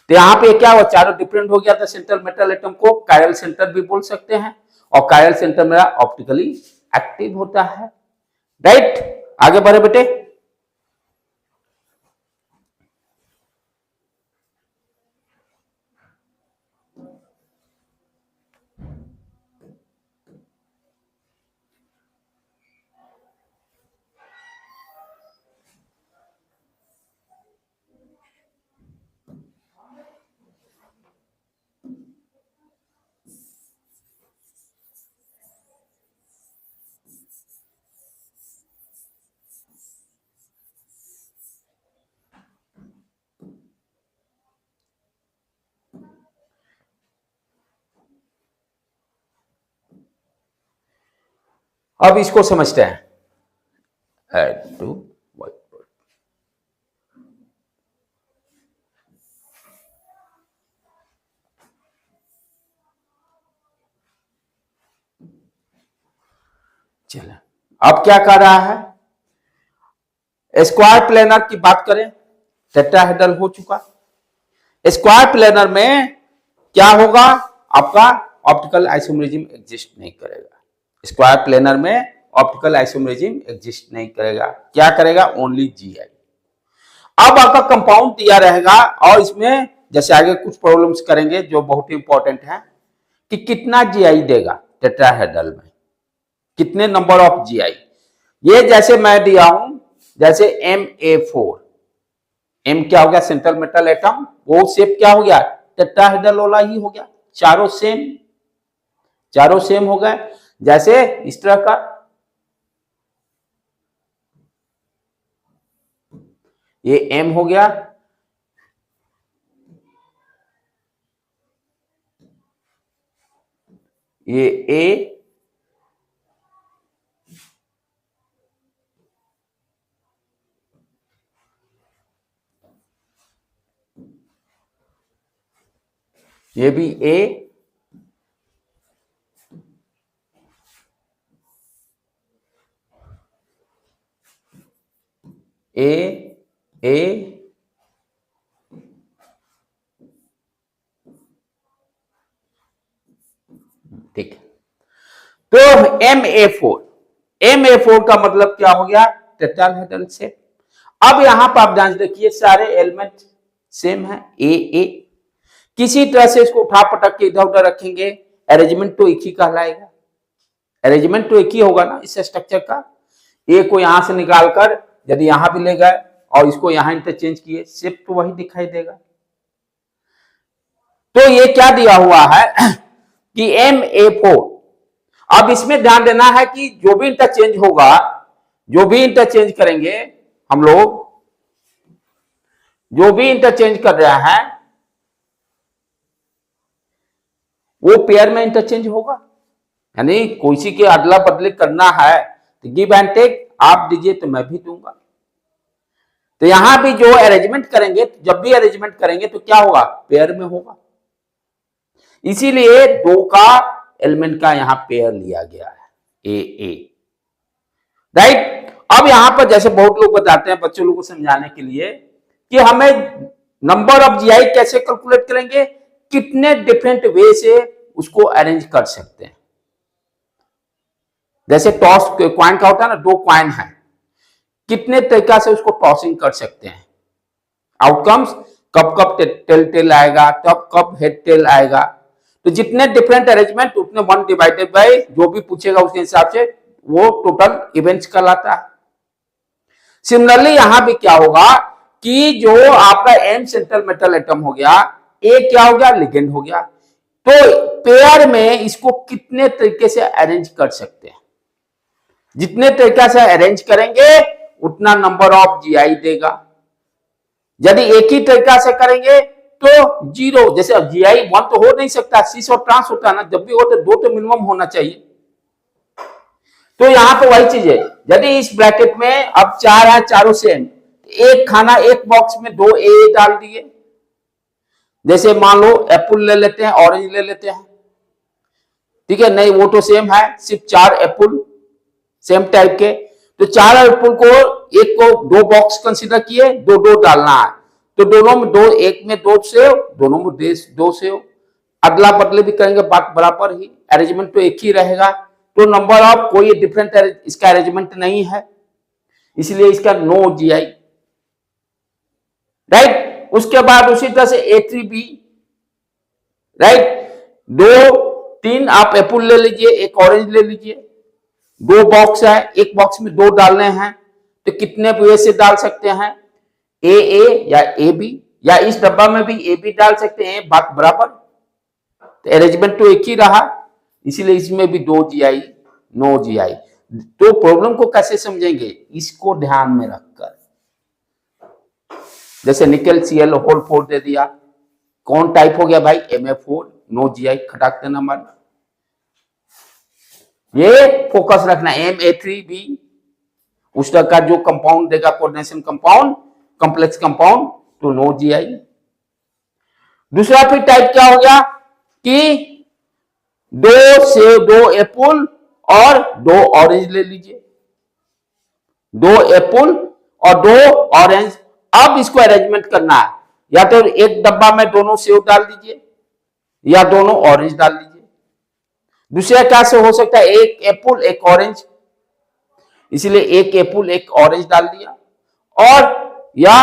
तो यहाँ पे क्या हुआ, चारों डिफरेंट हो गया था, सेंट्रल मेटल एटम को कायरल सेंटर भी बोल सकते हैं, और कायरल सेंटर मेरा ऑप्टिकली एक्टिव होता है, राइट। आगे बढ़े बेटे। अब इसको समझते हैं, ऐड टू व्हाइट बोर्ड। चलो अब क्या कर रहा है, स्क्वायर प्लेनर की बात करें, टेट्राहेड्रल हो चुका। स्क्वायर प्लेनर में क्या होगा, आपका ऑप्टिकल आइसोमेरिज्म एग्जिस्ट नहीं करेगा। स्क्वायर प्लेनर में ऑप्टिकल आइसोमेरिज्म एग्जिस्ट नहीं करेगा, क्या करेगा, ओनली जीआई। अब आपका कंपाउंड दिया रहेगा और इसमें जैसे आगे कुछ प्रॉब्लम्स करेंगे जो बहुत इंपॉर्टेंट है कि कितना जीआई देगा टेट्राहेड्रल में, कितने नंबर ऑफ जीआई। ये जैसे मैं दिया हूं, जैसे Ma4, M क्या हो गया, सेंट्रल मेटल एटम, वो शेप क्या हो गया, टेट्राहेड्रल वाला ही हो गया, चारों सेम हो गए। जैसे इस तरह का ये M हो गया, ये A, ये भी A, A, ठीक है। तो Ma4 का मतलब क्या हो गया, टेट्राहेड्रल शेप। अब यहां पर आप ध्यान देखिए, सारे एलिमेंट सेम है, A। किसी तरह से इसको उठा पटक के इधर उधर रखेंगे, अरेंजमेंट तो एक ही कहलाएगा, अरेंजमेंट तो एक ही होगा ना इस स्ट्रक्चर का। ए को यहां से निकालकर यदि यहां भी ले गए और इसको यहां इंटरचेंज किए, शेप तो वही दिखाई देगा। तो ये क्या दिया हुआ है कि Ma4। अब इसमें ध्यान देना है कि जो भी इंटरचेंज होगा, जो भी इंटरचेंज करेंगे हम लोग, जो भी इंटरचेंज कर रहे हैं वो पेयर में इंटरचेंज होगा। यानी कोई के अदला बदली करना है तो गिव एंड टेक, आप दीजिए तो मैं भी दूंगा। तो यहां भी जो अरेंजमेंट करेंगे, जब भी अरेंजमेंट करेंगे तो क्या होगा, पेयर में होगा। इसीलिए 2 का एलिमेंट का यहां पेयर लिया गया है, A। राइट। अब यहां पर जैसे बहुत लोग बताते हैं बच्चों लोगों को समझाने के लिए कि हमें नंबर ऑफ जीआई कैसे कैलकुलेट करेंगे, कितने डिफरेंट वे से उसको अरेंज कर सकते हैं। जैसे टॉस क्वाइन का होता है ना, 2 क्वाइन है, कितने तरीका से उसको टॉसिंग कर सकते हैं। आउटकम्स कब कब टेल आएगा, कब कब हेड टेल आएगा। तो जितने डिफरेंट अरेंजमेंट उतने 1 डिवाइडेड बाय जो भी पूछेगा उसके हिसाब से वो टोटल इवेंट्स कहलाता है। सिमिलरली यहां भी क्या होगा कि जो आपका M सेंट्रल मेटल एटम हो गया, A क्या हो गया, लिगेंड हो गया। तो पेयर में इसको कितने तरीके से अरेंज कर सकते हैं, जितने तरीका से अरेंज करेंगे उतना नंबर ऑफ जीआई देगा। यदि एक ही तरीका से करेंगे तो 0, जैसे जीआई 1 तो हो नहीं सकता, सिस और ट्रांस होता है ना, जब भी हो तो 2 तो मिनिमम होना चाहिए। तो यहां पर वही चीज है, यदि इस ब्रैकेट में अब 4 है, चारों सेम, एक खाना एक बॉक्स में 2 ए डाल दिए। जैसे मान लो एप्पल ले लेते हैं, ऑरेंज ले लेते हैं, ठीक है, नहीं वो तो सेम है, सिर्फ 4 एप्पल सेम टाइप के। तो 4 एप्पल को एक को 2 बॉक्स कंसीडर किए, 2 डालना है, तो दोनों में 2, एक में 2 सेव, दोनों में 2 सेव। अदला बदले भी करेंगे बात बराबर ही, अरेंजमेंट तो एक ही रहेगा। तो नंबर ऑफ कोई डिफरेंट इसका अरेंजमेंट नहीं है, इसलिए इसका नो जीआई। राइट। उसके बाद उसी तरह से A3B, राइट, 2-3 आप एप्पल ले लीजिए, एक ऑरेंज ले लीजिए, 2 बॉक्स है, एक बॉक्स में 2 डालने हैं, तो कितने वे से डाल सकते हैं, A या AB, या इस डब्बा में भी AB डाल सकते हैं, बात बराबर। तो अरेंजमेंट तो एक ही रहा, इसीलिए इसमें भी 2 जीआई, नो जीआई। तो प्रॉब्लम को कैसे समझेंगे, इसको ध्यान में रखकर। जैसे निकल Cl होल 4 दे दिया, कौन टाइप हो गया भाई, Ma4, नो जीआई, खटाक देना हमारे। ये फोकस रखना, Ma3B उस तरह का जो कंपाउंड देगा, कोऑर्डिनेशन कंपाउंड, कॉम्प्लेक्स कंपाउंड, तो नो जीआई। दूसरा फिर टाइप क्या हो गया कि 2 एप्पल और 2 ऑरेंज ले लीजिए, 2 एप्पल और 2 ऑरेंज। अब इसको अरेंजमेंट करना है, या तो एक डब्बा में दोनों सेब डाल दीजिए या दोनों ऑरेंज डाल दीजिए। दूसरा क्या से हो सकता है, एक एप्पल एक ऑरेंज, इसलिए एक एप्पल एक ऑरेंज डाल दिया, और या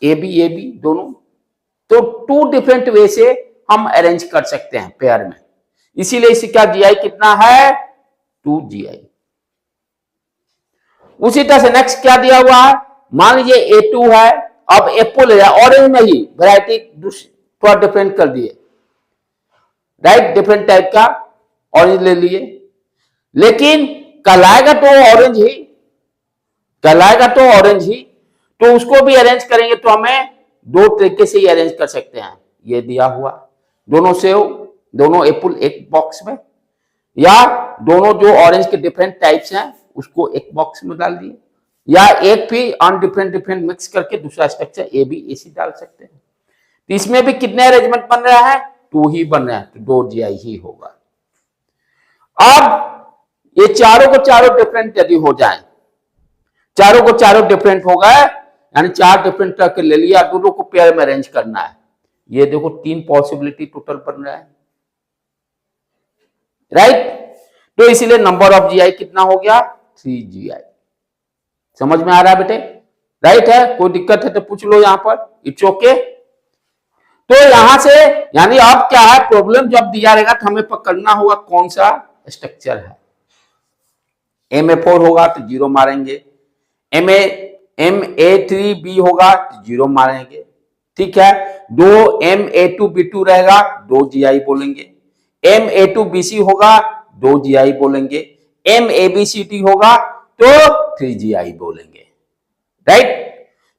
ए बी दोनों। तो 2 डिफरेंट वे से हम अरेंज कर सकते हैं पेयर में, इसीलिए इसका जीआई कितना है, 2 जीआई। उसी तरह से नेक्स्ट क्या दिया हुआ है, मान लीजिए A2 है, अब एप्पल है, ऑरेंज में ही वैरायटी थोड़ा डिफरेंट कर दिए, राइट, डिफरेंट टाइप का ऑरेंज ले लिए, लेकिन कहलाएगा तो ऑरेंज ही, कहलाएगा तो ऑरेंज ही। तो उसको भी अरेंज करेंगे तो हमें 2 तरीके से ही अरेंज कर सकते हैं। ये दिया हुआ दोनों सेव, दोनों एप्पल एक बॉक्स में, या दोनों जो ऑरेंज के डिफरेंट टाइप्स हैं उसको एक बॉक्स में डाल दिए, या एक भी अन डिफरेंट डिफरेंट मिक्स करके दूसरा स्ट्रक्चर ए बी ए सी डाल सकते हैं। तो इसमें भी कितने अरेंजमेंट बन रहा है, 2 ही बन रहा है, तो 2 जीआई ही होगा। अब ये चारों को चारों डिफरेंट यदि हो जाए, चारों को चारों डिफरेंट हो गए, यानी 4 डिफरेंट करके ले लिया, दोनों को पेयर में अरेंज करना है। ये देखो 3 पॉसिबिलिटी टोटल बन रहा है, राइट। तो इसीलिए नंबर ऑफ जीआई कितना हो गया, 3 जीआई। समझ में आ रहा है बेटे, राइट है, कोई दिक्कत है तो पूछ लो यहां पर, इट्स ओके। तो यहां से यानी अब क्या है, प्रॉब्लम जब दिया रहेगा तो हमें पकड़ना होगा कौन सा स्ट्रक्चर है। MA4 होगा तो 0 मारेंगे, MA3B होगा तो 0 मारेंगे, ठीक है। 2 MA2B2 रहेगा, 2 जीआई बोलेंगे। MA2BC होगा, 2 जीआई बोलेंगे। MABCD होगा तो 3 जीआई बोलेंगे, राइट।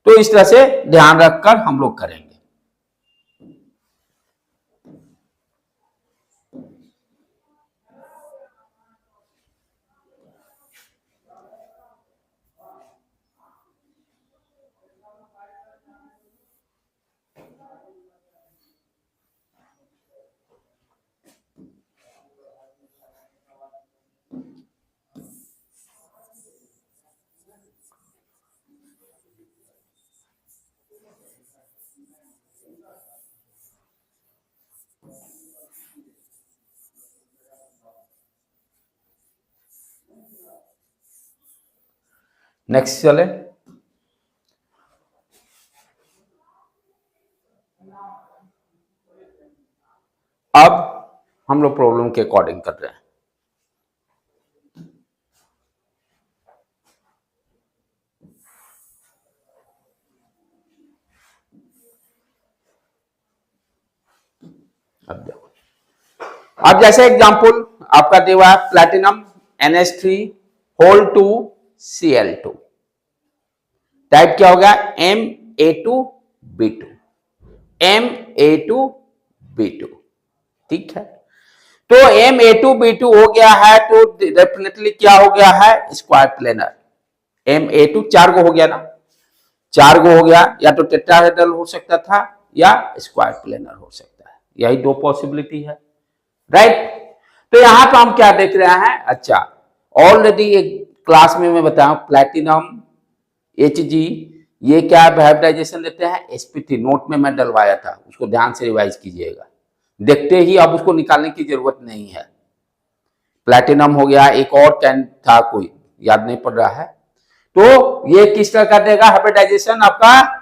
तो इस तरह से ध्यान रखकर हम लोग करेंगे। नेक्स्ट चले, अब हम लोग प्रॉब्लम के अकॉर्डिंग कर रहे हैं। अब देखो, अब जैसे एग्जांपल आपका दिया है platinum NH3 whole 2 Cl2, type क्या हो गया, Ma2B2, Ma2B2, ठीक है। तो Ma2B2 हो गया है, तो डेफिनेटली क्या हो गया है, स्क्वायर प्लेनर। Ma2 4 गो हो गया ना, 4 गो हो गया, या तो टेट्राहेड्रल हो सकता था या स्क्वायर प्लेनर हो सकता है, यही 2 पॉसिबिलिटी है, राइट। तो यहां पर हम क्या देख रहे हैं, अच्छा ऑलरेडी एक क्लास में मैं बताया प्लैटिनम Hg, ये क्या हाइब्रिडाइजेशन लेते हैं, sp3, नोट में मैं डलवाया था, उसको ध्यान से रिवाइज कीजिएगा, देखते ही अब उसको निकालने की जरूरत नहीं है। प्लैटिनम हो गया, एक और कैन था कोई याद नहीं पड़ रहा है, तो ये किस तरह का देगा हाइब्रिडाइजेशन आपका,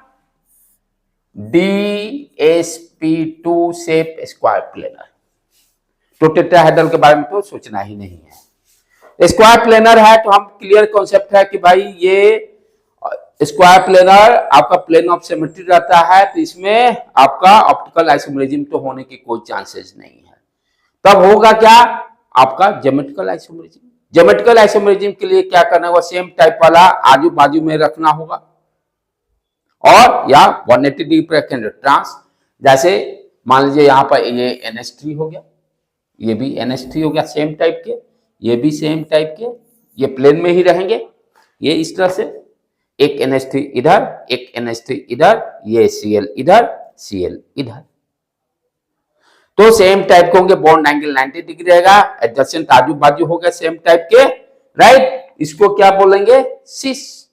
DsP2 शेप स्क्वायर प्लेनर। तो टेट्राहेड्रल के बारे में तो सोचना ही नहीं है, स्क्वायर प्लेनर है तो हम क्लियर कॉन्सेप्ट है कि भाई ये स्क्वायर प्लेनर आपका प्लेन ऑफ सिमेट्री रहता है, तो इसमें आपका ऑप्टिकल आइसोमेरिज्म तो होने की कोई चांसेस नहीं है। तब होगा क्या, आपका ज्योमेट्रिकल आइसोमेरिज्म। ज्योमेट्रिकल आइसोमेरिज्म के लिए क्या करना होगा, सेम टाइप वाला आजू बाजू में रखना होगा, और या 180 डिग्री पर रखेंगे ट्रांस। जैसे मान लीजिए यहाँ पर ये NH3 हो गया, ये भी NH3 हो गया सेम टाइप के, ये भी सेम टाइप के, ये प्लेन में ही रहेंगे, ये इस तरह से एक NH3 इधर, एक NH3 इधर, ये Cl इधर, Cl इधर। तो सेम टाइप के होंगे, बॉन्ड एंगल 90 डिग्री रहेगा, एडजेसेंट आजू बाजू हो गए सेम टाइप के, राइट, इसको क्या बोलेंगे, सिस।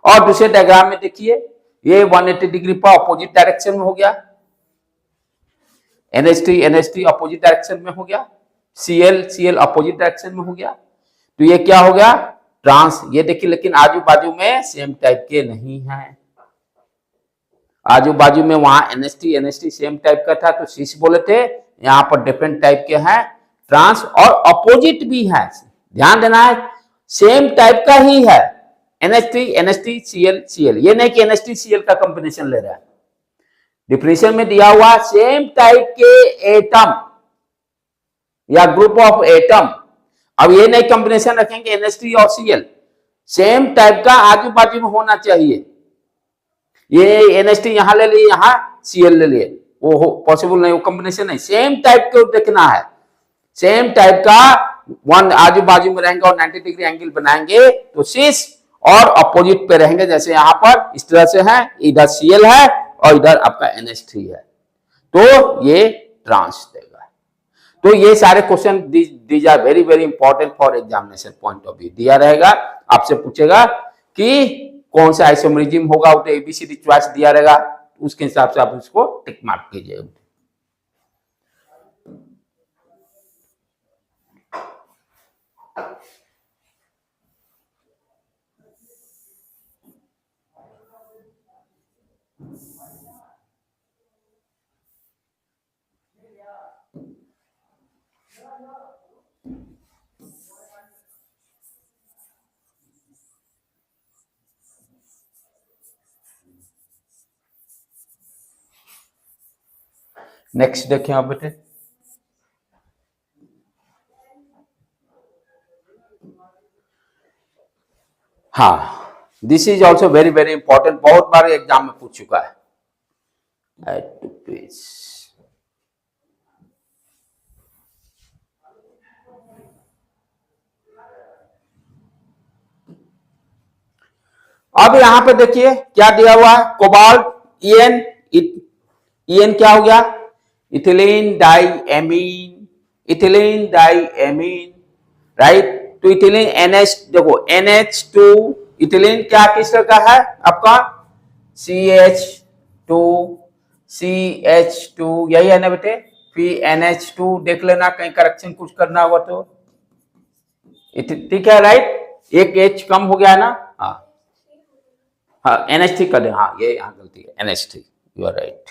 और दूसरे डायग्राम में देखिए, ये 180 डिग्री पर अपोजिट डायरेक्शन में हो गया, NH3 अपोजिट डायरेक्शन में हो गया, Cl अपोजिट डायरेक्शन में हो गया, तो ये क्या हो गया, ट्रांस। ये देखिए लेकिन आजू बाजू में सेम टाइप के नहीं है, आजू बाजू में वहां NH3 सेम टाइप का था तो सिस बोले थे, यहाँ पर डिफरेंट टाइप के हैं, ट्रांस और अपोजिट भी है, ध्यान देना है, सेम टाइप का ही है, NH3 Cl, ये नहीं कि NH3 Cl का कॉम्बिनेशन ले रहा है, डिफिनेशन में दिया हुआ सेम टाइप के एटम या ग्रुप ऑफ एटम। अब ये नहीं कॉम्बिनेशन रखेंगे NH3 और Cl, सेम टाइप का आजू बाजू में होना चाहिए, ये NH3 यहां ले लिए, यहां Cl ले लिए, वो हो पॉसिबल नहीं, वो कॉम्बिनेशन नहीं, सेम टाइप को देखना है, सेम टाइप का वन आजू बाजू में रहेंगे और 90 डिग्री एंगल बनाएंगे तो सिस, और अपोजिट पे रहेंगे, जैसे यहां पर इस तरह से है, इधर Cl है और इधर आपका NH3 है, तो ये ट्रांस देगा। तो ये सारे question these are very very important for examination point of view, दिया रहेगा, आपसे पूछेगा कि कौन सा आइसोमेरिज्म होगा, तो ABCD चॉइस दिया रहेगा, उसके हिसाब से आप उसको टिक मार्क कीजिएगा। नेक्स्ट देखें आप बेटे, हाँ, this is also very very important, बहुत बार एग्जाम में पूछ चुका है। अब यहां पे देखिए क्या दिया हुआ है, कोबाल्ट EN क्या हो गया, ethylene diamine, ethylene diamine, right, तो इथिलीन NH, देखो NH2, इथिलीन क्या किस तरह का है आपका, CH2, यही है ना बेटे, फिर NH2 देख लेना, कहीं करेक्शन कुछ करना होगा तो, ठीक है, राइट, एक H कम हो गया है ना, हाँ हाँ, NH3 कर दे, हाँ ये यहाँ गलती है, NH3, यू आर राइट,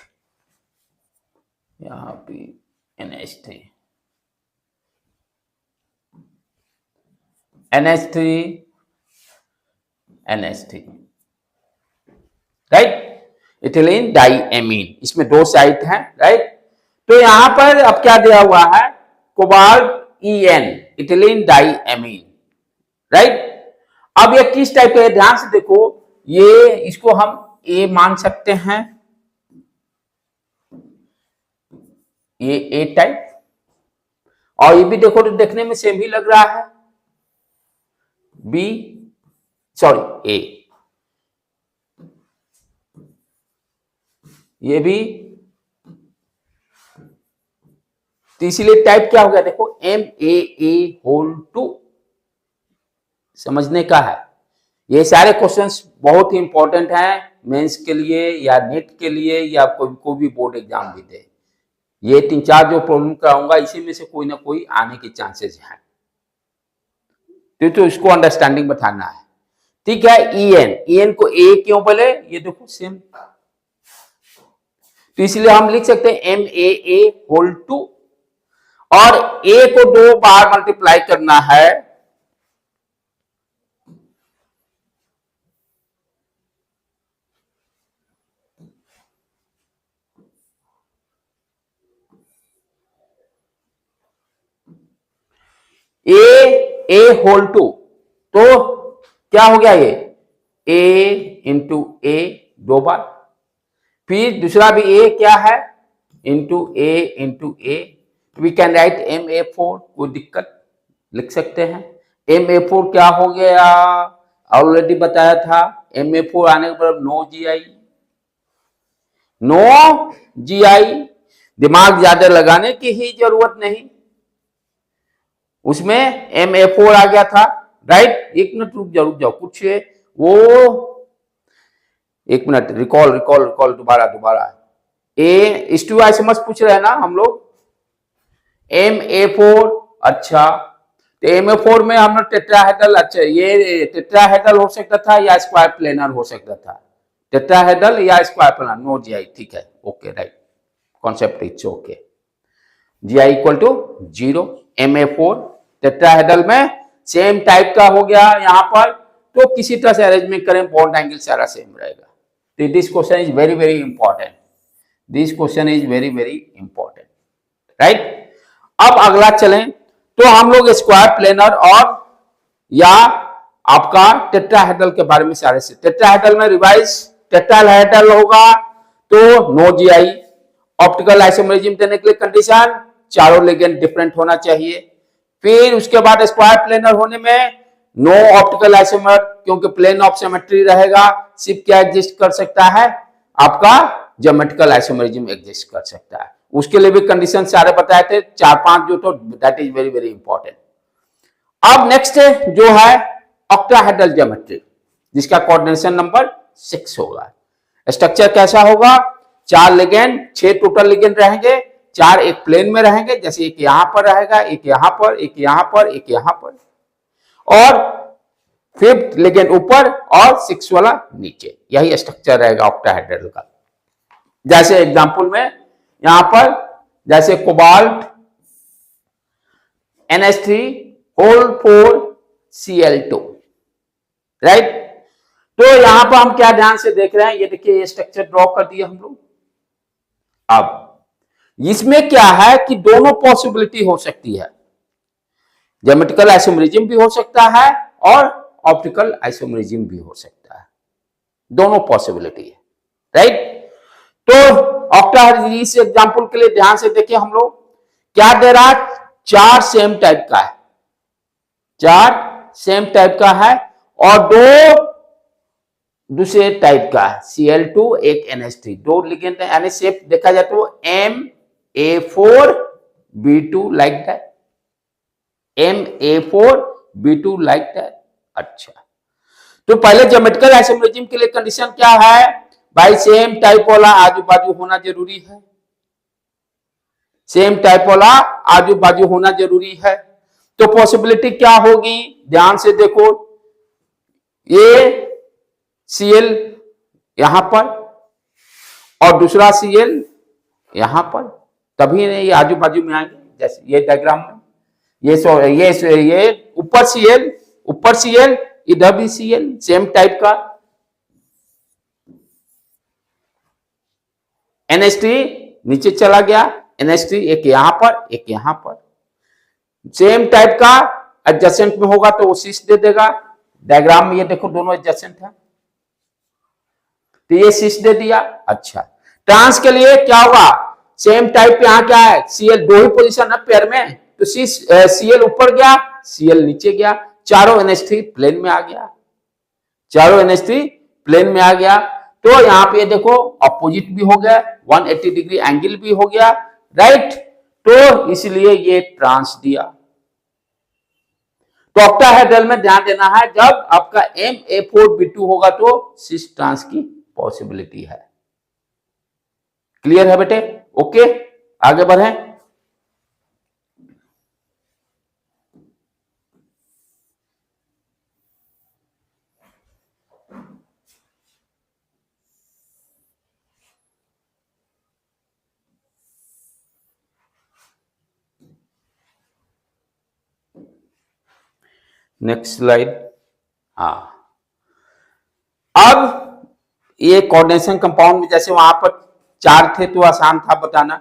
यहाँ पे NH3 राइट, इथिलीन डाइएमीन, इसमें दो साइट हैं, राइट, तो यहां पर अब क्या दिया हुआ है, cobalt EN, ethylene diamine, right. अब ये किस टाइप का, ध्यान से देखो, ये इसको हम A मान सकते हैं, ये A टाइप, और ये भी देखो तो देखने में सेम ही लग रहा है, A, ये भी, तो इसीलिए टाइप क्या हो गया, देखो MAA2, समझने का है, ये सारे क्वेश्चंस बहुत ही इंपॉर्टेंट हैं मेंस के लिए या नेट के लिए या कोई भी बोर्ड एग्जाम भी दे, ये 3-4 जो प्रॉब्लम कराऊंगा इसी में से कोई ना कोई आने के चांसेस हैं, तो इसको अंडरस्टैंडिंग बैठाना है, ठीक है। EN को A क्यों बोले, ये देखो सेम, तो इसलिए हम लिख सकते हैं MAA2, और A को 2 बार मल्टीप्लाई करना है, A2, तो क्या हो गया, ये A इंटू A 2 बार, फिर दूसरा भी A क्या है, into A, we can write MA4, कोई दिक्कत, लिख सकते हैं, MA4 क्या हो गया, ऑलरेडी बताया था, MA4 आने के बाद नो GI, दिमाग ज्यादा लगाने की ही जरूरत नहीं, उसमें MA4 आ गया था, राइट। एक मिनट रुक जाओ कुछ वो, एक मिनट, रिकॉल रिकॉल रिकॉल, दोबारा ए स्टीरियोआइसोमर्स पूछ रहे हैं ना हम लोग, MA4। अच्छा, तो MA4 में हम लोग टेट्राहेड्रल, अच्छा ये टेट्राहेड्रल हो सकता था या स्क्वायर प्लेनर हो सकता था, टेट्राहेड्रल या स्क्वायर प्लेनर, नो GI, ठीक है, okay, right, concept it's okay. GI equal to 0, MA4 tetrahedral में सेम टाइप का हो गया यहाँ पर, तो किसी तरह से अरेंजमेंट करें, बॉन्ड एंगल सारा सेम रहेगा। तो this question is very very important, this question is very very important, right. अब अगला चलें, तो हम लोग स्क्वायर प्लेनर और या आपका टेट्राहेड्रल के बारे में सारे से, टेट्राहेड्रल में रिवाइज टेट्राहेड्रल होगा तो नो GI, ऑप्टिकल आइसोमेरिज्म देने के लिए कंडीशन चारों लिगेंड डिफरेंट होना चाहिए। फिर उसके बाद स्क्वायर प्लेनर होने में नो ऑप्टिकल आइसोमर, क्योंकि प्लेन ऑफ सिमेट्री रहेगा, सिर्फ क्या एग्जिस्ट कर सकता है, आपका ज्योमेट्रिकल आइसोमेरिज्म एग्जिस्ट कर सकता है। उसके लिए भी कंडीशन सारे बताए थे, 4-5 जो, तो that is very very important. अब नेक्स्ट जो है ऑक्टाहेड्रल ज्योमेट्री, जिसका कोऑर्डिनेशन नंबर 6 होगा। स्ट्रक्चर कैसा होगा, 4 लिगेंड, 6 टोटल लिगेंड रहेंगे, 4 एक प्लेन में रहेंगे, जैसे एक यहां पर रहेगा, एक यहां पर, एक यहां पर, एक यहां पर, और 5th लिगेंड ऊपर और 6 वाला नीचे। यही स्ट्रक्चर रहेगा ऑक्टाहेड्रल का। जैसे एग्जांपल में यहां पर, जैसे कोबाल्ट NH3 राइट। तो यहां पर हम क्या ध्यान से देख रहे हैं, ये देखिए, ये स्ट्रक्चर ड्रॉ कर दिया हम लोग। अब इसमें क्या है कि दोनों पॉसिबिलिटी हो सकती है, ज्योमेट्रिकल आइसोमेरिज्म भी हो सकता है और ऑप्टिकल आइसोमेरिज्म भी हो सकता है, दोनों पॉसिबिलिटी है, राइट। तो ऑक्टाहेड्रल, इस एग्जांपल के लिए ध्यान से देखिए हम लोग, क्या दे रहा है, 4 सेम टाइप का है, 4 सेम टाइप का है और 2 दूसरे टाइप का है, Cl2 एक NH3, 2 लिगेंड है, यानी शेप देखा जाए तो MA4B2 like that, MA4B2 like that. अच्छा, तो पहले ज्योमेट्रिकल आइसोमेरिज्म के लिए कंडीशन क्या है भाई, सेम टाइप वाला आजू बाजू होना जरूरी है, सेम टाइप वाला आजू बाजू होना जरूरी है। तो पॉसिबिलिटी क्या होगी, ध्यान से देखो, ये Cl यहां पर और दूसरा Cl यहां पर, तभी ये आजू बाजू में आएंगे। जैसे ये डायग्राम में ये ऊपर Cl, इधर भी Cl, सेम टाइप का, NH3 नीचे चला गया, NH3 एक यहां पर, एक यहां पर, सेम टाइप का, एडजेसेंट में होगा तो वो सिस दे देगा। डायग्राम में ये देखो, दोनों एडजेसेंट है, तो ये सिस दे दिया। अच्छा, ट्रांस के लिए क्या होगा, सेम टाइप पे यहां क्या है, Cl 2 ही पोजीशन है पेयर में, तो Cl ऊपर गया, Cl नीचे गया, चारों NH3 प्लेन में आ गया, चारों NH3 प्लेन में आ गया। तो यहां पे देखो अपोजिट भी हो गया, 180 डिग्री एंगल भी हो गया, राइट। तो इसलिए ये ट्रांस दिया। तो ऑक्टाहेड्रल में ध्यान देना है, जब आपका MA4B2 होगा तो सिस ट्रांस की पॉसिबिलिटी है। क्लियर है बेटे, ओके, आगे बढ़े। Next slide. हाँ, अब ये कोऑर्डिनेशन कंपाउंड में, जैसे वहां पर 4 थे तो आसान था बताना,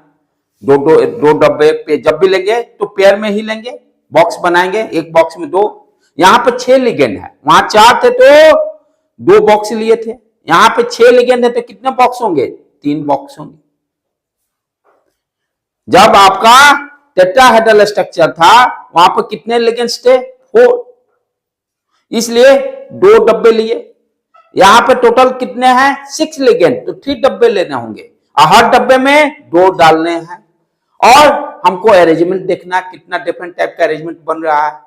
दो डब्बे पे जब भी लेंगे तो पेयर में ही लेंगे, बॉक्स बनाएंगे, एक बॉक्स में 2, यहां पर 6 लिगेंड है, वहां 4 थे तो 2 बॉक्स लिए थे, यहां पे 6 लिगेंड है तो कितने बॉक्स होंगे, 3 बॉक्स होंगे। जब आपका टेट्राहेड्रल स्ट्रक्चर था वहां पर कितने लिगेंड्स थे, 4, इसलिए 2 डब्बे लिए। यहां पे टोटल कितने हैं, 6 लिगेंड, तो 3 डब्बे लेने होंगे और हर डब्बे में 2 डालने हैं, और हमको अरेंजमेंट देखना, कितना डिफरेंट टाइप का अरेंजमेंट बन रहा है।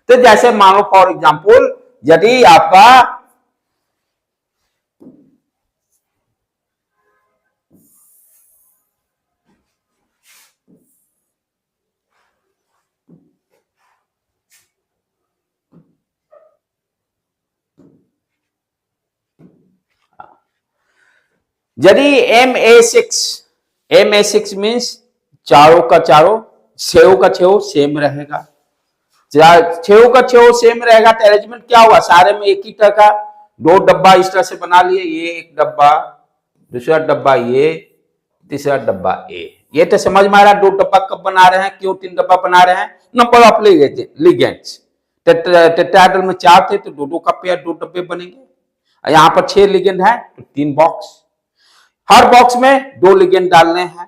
तो जैसे मान लो फॉर एग्जांपल, यदि आपका यदि MA6 मीन्स चारों का चारों, छेव का छेव सेम रहेगा, छेव का छेव सेम रहेगा, तो अरेंजमेंट क्या हुआ, सारे में एक ही तरह का दो डब्बा इस तरह से बना लिए, ये एक डब्बा, दूसरा डब्बा ये, तीसरा डब्बा ए। ये तो समझ में आ रहा है दो डब्बा कब बना रहे हैं, क्यों तीन डब्बा बना रहे हैं, नंबर ऑफ लिगेंड्स। टेट्राहेड्रल में 4 थे तो दो दो का पेयर, दो डब्बे बनेंगे। यहाँ पर 6 लिगेंड है तो 3 बॉक्स, हर बॉक्स में 2 लिगेंड डालने हैं।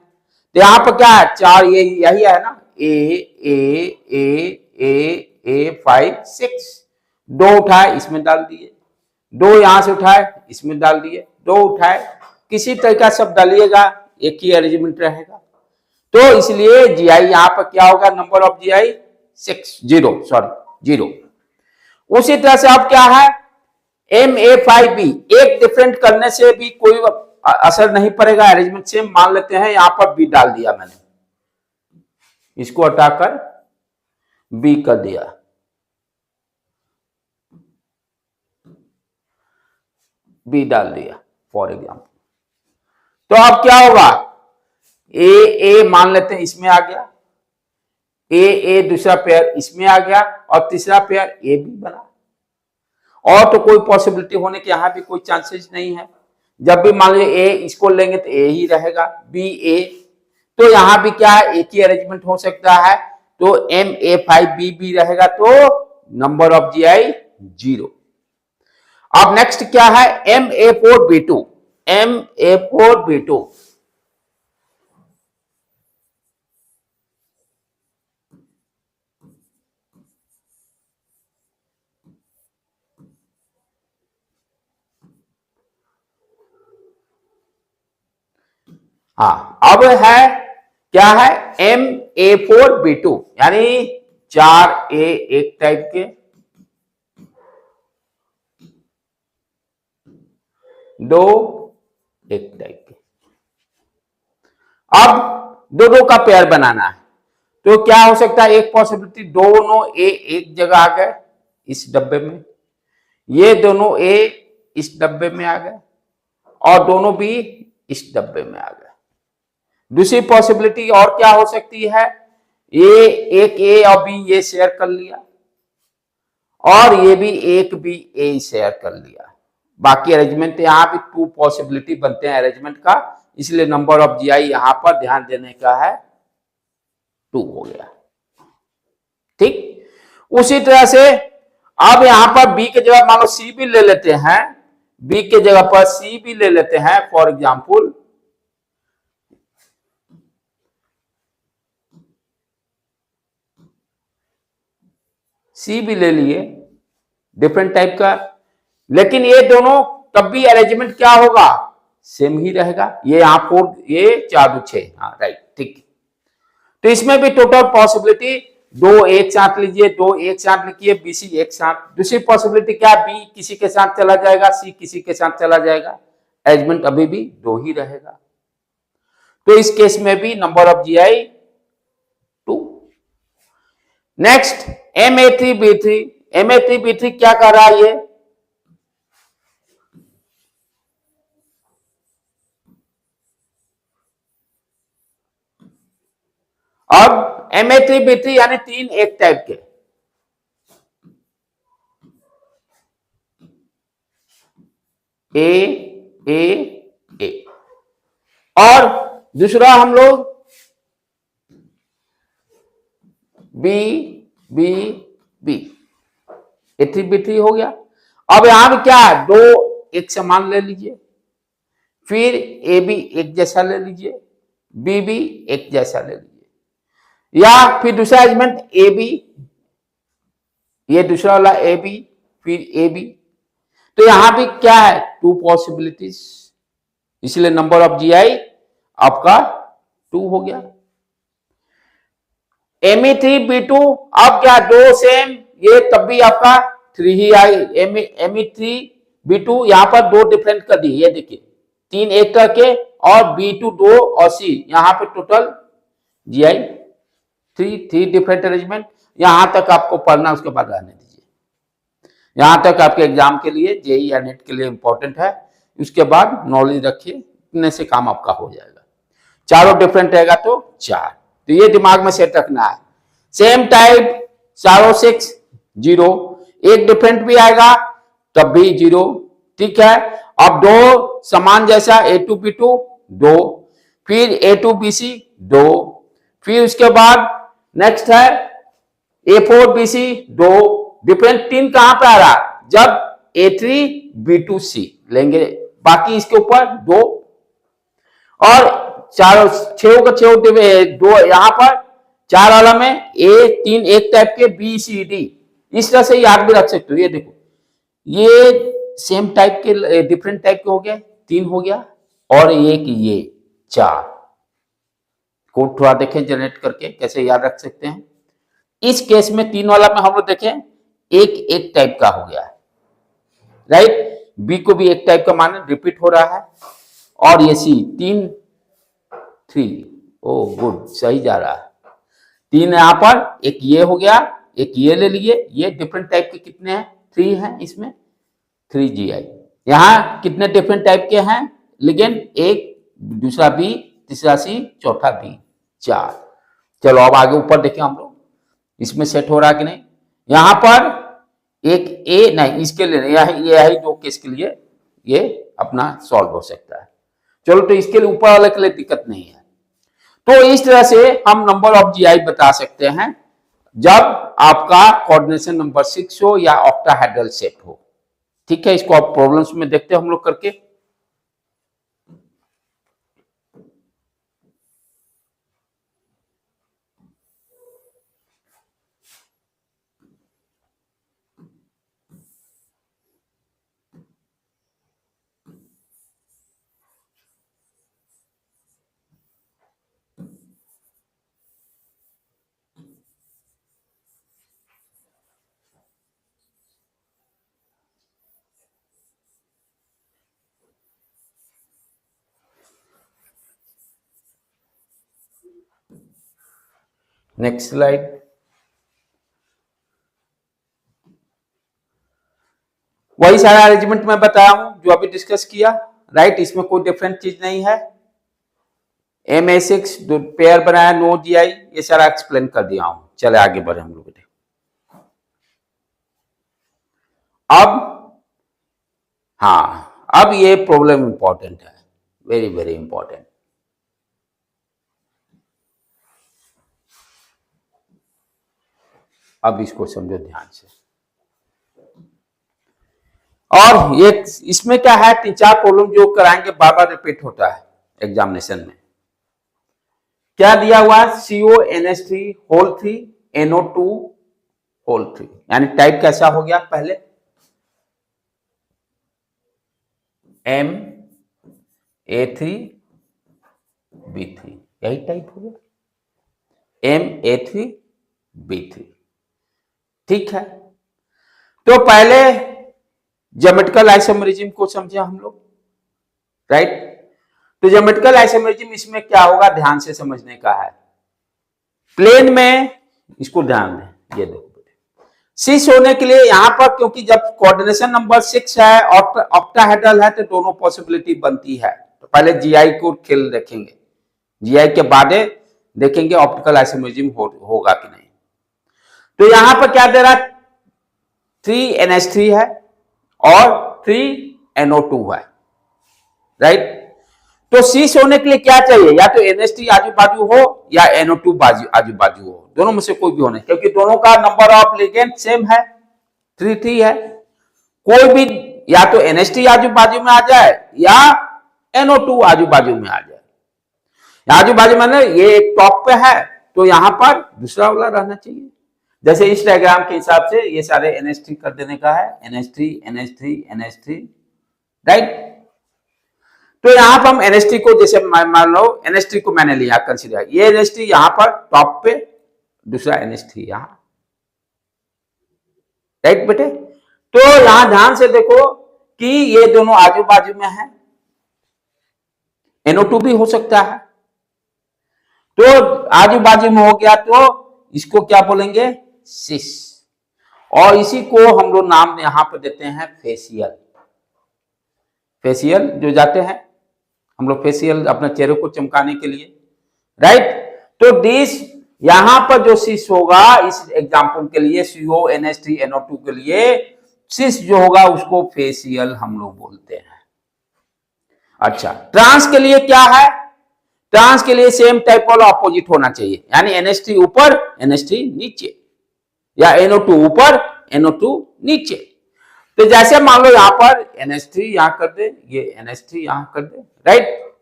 तो यहाँ पर क्या है, 4, ये यही है ना, ए 5 6, 2 उठाए इसमें डाल दिए, 2 यहां से उठाए इसमें डाल दिए, 2 उठाए, किसी तरीका सब डालिएगा, एक ही अरेंजमेंट रहेगा। तो इसलिए जीआई यहां पर क्या होगा, नंबर ऑफ जीआई 0। उसी तरह से अब क्या है, MA5B, एक डिफरेंट करने से भी कोई असर नहीं पड़ेगा, अरेंजमेंट सेम मान लेते हैं। यहां पर बी डाल दिया मैंने, इसको हटाकर बी कर दिया, बी डाल दिया फॉर एग्जाम्पल। तो अब क्या होगा, ए मान लेते हैं इसमें आ गया, ए दूसरा पेयर इसमें आ गया, और तीसरा पेयर ए बी बना। और तो कोई पॉसिबिलिटी होने के यहां भी कोई चांसेस नहीं है। जब भी मान लीजिए ए इसको लेंगे तो ए ही रहेगा, बी ए, तो यहां भी क्या है, एक ही अरेंजमेंट हो सकता है। तो MA5B भी रहेगा, तो नंबर ऑफ जीआई 0। अब नेक्स्ट क्या है, MA4B2। MA4B2 हाँ, अब है क्या है, MA4B2 यानी 4A एक टाइप के, 2 एक टाइप के। अब दो का पेयर बनाना है, तो क्या हो सकता है, एक पॉसिबिलिटी, दोनों ए एक जगह आ गए इस डब्बे में, ये दोनों ए इस डब्बे में आ गए, और दोनों बी इस डब्बे में आ गए। दूसरी पॉसिबिलिटी और क्या हो सकती है, ये एक ए और बी ये शेयर कर लिया, और ये भी एक बी ए शेयर कर लिया। बाकी अरेंजमेंट यहां भी 2 पॉसिबिलिटी बनते हैं अरेंजमेंट का, इसलिए नंबर ऑफ जीआई यहां पर ध्यान देने का है 2 हो गया। ठीक, उसी तरह से अब यहां पर बी के जगह मान लो सी भी ले लेते हैं, बी के जगह पर सी भी ले लेते हैं फॉर एग्जाम्पल, सी भी ले लिए डिफरेंट टाइप का, लेकिन ये दोनों तब भी अरेंजमेंट क्या होगा, सेम ही रहेगा। ये यहां 4, ये 4 2 6, हाँ राइट, ठीक। तो इसमें भी टोटल पॉसिबिलिटी 2 एक साथ लीजिए, 2 एक साथ लिखिए, BC एक साथ। दूसरी पॉसिबिलिटी क्या, बी किसी के साथ चला जाएगा, सी किसी के साथ चला जाएगा, अरेंजमेंट अभी भी 2 ही रहेगा। तो इस केस में भी number of GI 2। Next MA3B3, MA3B3 क्या कर रहा है, ये अब MA3B3 यानी 3 एक टाइप के, ए, और दूसरा हम लोग बी, A3B3 हो गया। अब यहां भी क्या है, 2 एक समान ले लीजिए, फिर ए बी एक जैसा ले लीजिए, बी भी एक जैसा ले लीजिए, या फिर दूसरा अरेंजमेंट ए बी, ये दूसरा वाला ए बी, फिर ए बी। तो यहां भी क्या है, 2 पॉसिबिलिटीज, इसलिए नंबर ऑफ जीआई आपका 2 हो गया। Me3B2, अब क्या दो सेम, ये तब भी आपका 3 ही आई। Me3B2 यहाँ पर दो डिफरेंट कर दी, ये देखिए 3 एक तरह के और B2 2 और C यहाँ पे टोटल GI 3 डिफरेंट अरेंजमेंट। यहां तक आपको पढ़ना, उसके बाद रहने दीजिए। यहां तक आपके एग्जाम के लिए, जेई या नेट के लिए इंपॉर्टेंट है। उसके बाद नॉलेज रखिए, इतने से काम आपका हो जाएगा। चारों डिफरेंट रहेगा तो 4, तो ये दिमाग में सेट रखना है। सेम टाइप चारों 6 0, एक डिफरेंट भी आएगा तब भी 0, ठीक है। अब दो समान जैसा A2B2 2, फिर A2BC 2, फिर उसके बाद नेक्स्ट है A4BC 2, डिफरेंट 3 कहां पे आ रहा, जब A3B2C लेंगे, बाकी इसके ऊपर 2 और चारों 6 का 6 दो यहां पर 4 वाला में A3 एक टाइप के BCD, इस तरह से याद भी रख सकते हो। ये देखो, ये सेम टाइप के डिफरेंट टाइप के हो गए, 3 हो गया, और एक ये 4। कोड थोड़ा देखें जनरेट करके कैसे याद रख सकते हैं। इस केस में 3 वाला में हम लोग देखें एक टाइप का हो गया है, राइट। बी को भी एक टाइप का माने रिपीट हो रहा है, और ये सी 3 ओ गुड, सही जा रहा है। 3 यहां पर, एक ये हो गया, एक ये ले लिए, ये डिफरेंट टाइप के कितने हैं, 3 हैं इसमें, 3 GI। यहां कितने डिफरेंट टाइप के हैं लिगेंड, एक, दूसरा बी, तीसरा सी, चौथा बी, 4। चलो अब आगे ऊपर देखें हम लोग, इसमें सेट हो रहा कि नहीं। यहां पर एक ए नहीं, इसके लिए ये है 2 केस के लिए ये अपना सॉल्व हो सकता है। चलो, तो इसके लिए ऊपर वाले के लिए दिक्कत नहीं है। तो इस तरह से हम नंबर ऑफ GI बता सकते हैं जब आपका कोऑर्डिनेशन नंबर 6 हो या ऑक्टाहेड्रल सेट हो, ठीक है। इसको आप प्रॉब्लम्स में देखते हैं हम लोग करके। Next slide. वही सारा अरेंजमेंट मैं बताया हूं जो अभी डिस्कस किया, राइट। इसमें कोई डिफरेंट चीज नहीं है। MA6 पेयर बनाया, नो GI, ये सारा एक्सप्लेन कर दिया हूं। चले आगे बढ़े हम लोग। अब हाँ, अब ये प्रॉब्लम इंपॉर्टेंट है, वेरी वेरी इंपॉर्टेंट। अब इसको समझो ध्यान से। और ये इसमें क्या है, 3-4 प्रॉब्लम जो कराएंगे, बार बार रिपीट होता है एग्जामिनेशन में। क्या दिया हुआ है, CONH3 होल 3 NO2 होल 3, यानी टाइप कैसा हो गया, पहले MA3B3, यही टाइप हो गया, MA3B3, ठीक है। तो पहले ज्योमेट्रिकल आइसोमेरिज्म को समझे हम लोग, राइट। तो ज्योमेट्रिकल आइसोमेरिज्म इसमें क्या होगा, ध्यान से समझने का है। प्लेन में, इसको ध्यान दें, ये देखो 6 होने के लिए यहां पर, क्योंकि जब कोऑर्डिनेशन नंबर 6 है और ऑक्टाहेड्रल है तो दोनों पॉसिबिलिटी बनती है। तो पहले GI को खेल देखेंगे, GI के बाद देखेंगे ऑप्टिकल आइसोमेरिज्म होगा कि नहीं। तो यहां पर क्या दे रहा है, 3NH3 है और 3NO2 है, राइट। तो 6 होने के लिए क्या चाहिए, या तो NH3 आजू बाजू हो या NO2 आजू बाजू हो, दोनों में से कोई भी होने, क्योंकि दोनों का नंबर ऑफ लिगेंड सेम है, 3 है। कोई भी या तो NH3 आजू बाजू में आ जाए या NO2 आजू बाजू में आ जाए। आजू बाजू में ये एक टॉप पे है तो यहां पर दूसरा वाला रहना चाहिए। जैसे इस डायग्राम के हिसाब से ये सारे NH3 कर देने का है, NH3 NH3 NH3, राइट। तो यहां पर हम NH3 को, जैसे मान लो NH3 को मैंने लिया कंसीडर, ये NH3 यहां पर टॉप पे दूसरा NH3 यहां, राइट बेटे। तो यहां ध्यान से देखो कि ये दोनों आजू बाजू में है, NO2 भी हो सकता है, तो आजू बाजू में हो गया तो इसको क्या बोलेंगे, सिस। और इसी को हम लोग नाम यहां पर देते हैं फेशियल। फेशियल जो जाते हैं हम लोग, फेशियल अपने चेहरे को चमकाने के लिए, राइट। तो दिस यहां पर जो सिस होगा, इस एग्जांपल के लिए CONH3NO2 के लिए सिस जो होगा उसको फेशियल हम लोग बोलते हैं। अच्छा, ट्रांस के लिए क्या है, ट्रांस के लिए सेम टाइप वाला ऑपोजिट होना चाहिए, यानी NH3 ऊपर NH3 नीचे, या NO2 ऊपर NO2 नीचे। तो जैसे मान लो यहां पर NH3 यहां कर दे, ये NH3 यहां कर दे, राइट,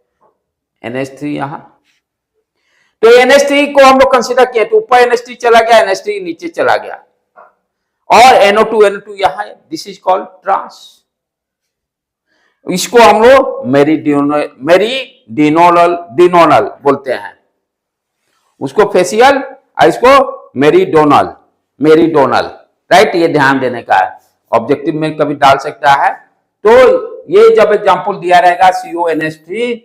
NH3 यहां, तो NH3 को हम लोग कंसीडर किए तो ऊपर NH3 चला गया, NH3 नीचे चला गया, और NO2 यहां है, दिस इज कॉल्ड ट्रांस। इसको हम लोग मेरीडोनल बोलते हैं, उसको फेशियल और इसको मेरीडोनल, राइट। ये ध्यान देने का है, ऑब्जेक्टिव में कभी डाल सकता है। तो ये जब एग्जांपल दिया रहेगा CONH3,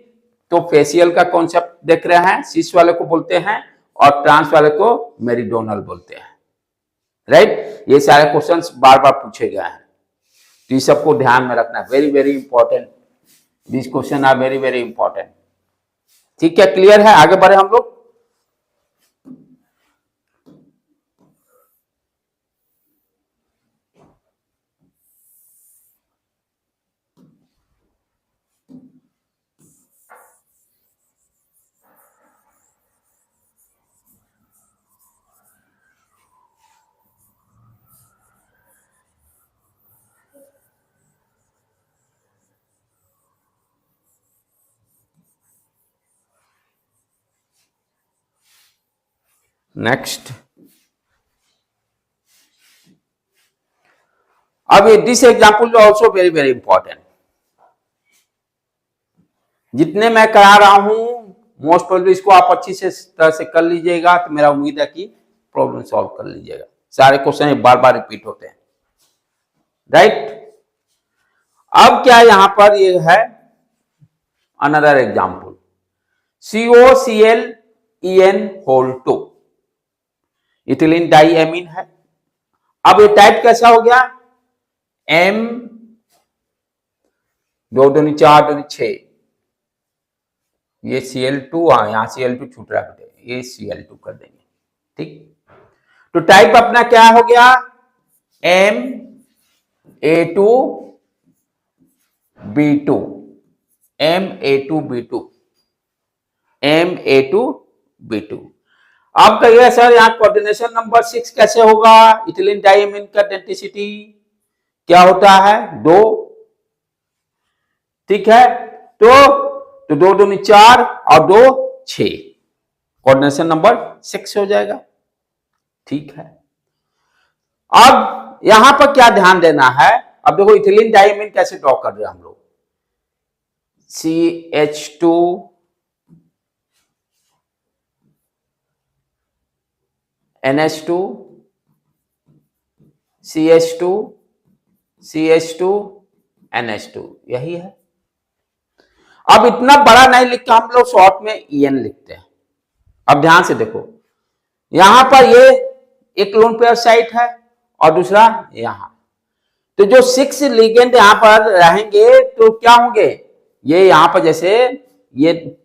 तो फेशियल का कॉन्सेप्ट देख रहे हैं, सिस वाले को बोलते हैं और ट्रांस वाले को मेरीडोनल बोलते हैं, राइट। ये सारे क्वेश्चंस बार बार पूछे गए हैं, तो ये सबको ध्यान में रखना, very very important, this question are very very important. ठीक है, क्लियर है, आगे बढ़े हम लोग। नेक्स्ट, अब this example also very very important, जितने मैं करा रहा हूं मोस्ट प्रोबेबली इसको आप अच्छी से तरह से कर लीजिएगा, तो मेरा उम्मीद है कि प्रॉब्लम सॉल्व कर लीजिएगा। सारे क्वेश्चन बार बार रिपीट होते हैं, राइट। अब क्या यहां पर ये है another example, COCl2 ethylene diamine है। अब ये टाइप कैसा हो गया, M 2 दूनी 4 दूनी 6, ये Cl2, यहां Cl2 छूट रहा है, ये Cl2 कर देंगे, ठीक। तो टाइप अपना क्या हो गया, Ma2B2, Ma2B2। अब कहिएगा सर यहाँ कोऑर्डिनेशन नंबर 6 कैसे होगा, इथिलीन डाइएमीन का डेंसिटी क्या होता है, 2, ठीक है। तो 2 दूनी 4 और 2 6, कोऑर्डिनेशन नंबर 6 हो जाएगा, ठीक है। अब यहां पर क्या ध्यान देना है, अब देखो इथिलीन डाइएमीन कैसे ड्रॉ कर रहे हैं हम लोग, CH2 NH2 CH2 CH2 NH2, यही है। अब इतना बड़ा नहीं लिख के हम लोग शॉर्ट में EN लिखते हैं। अब ध्यान से देखो, यहां पर ये एक लोन पेयर साइट है और दूसरा यहां, तो जो 6 लिगेंड यहां पर रहेंगे तो क्या होंगे, ये यहां पर जैसे ये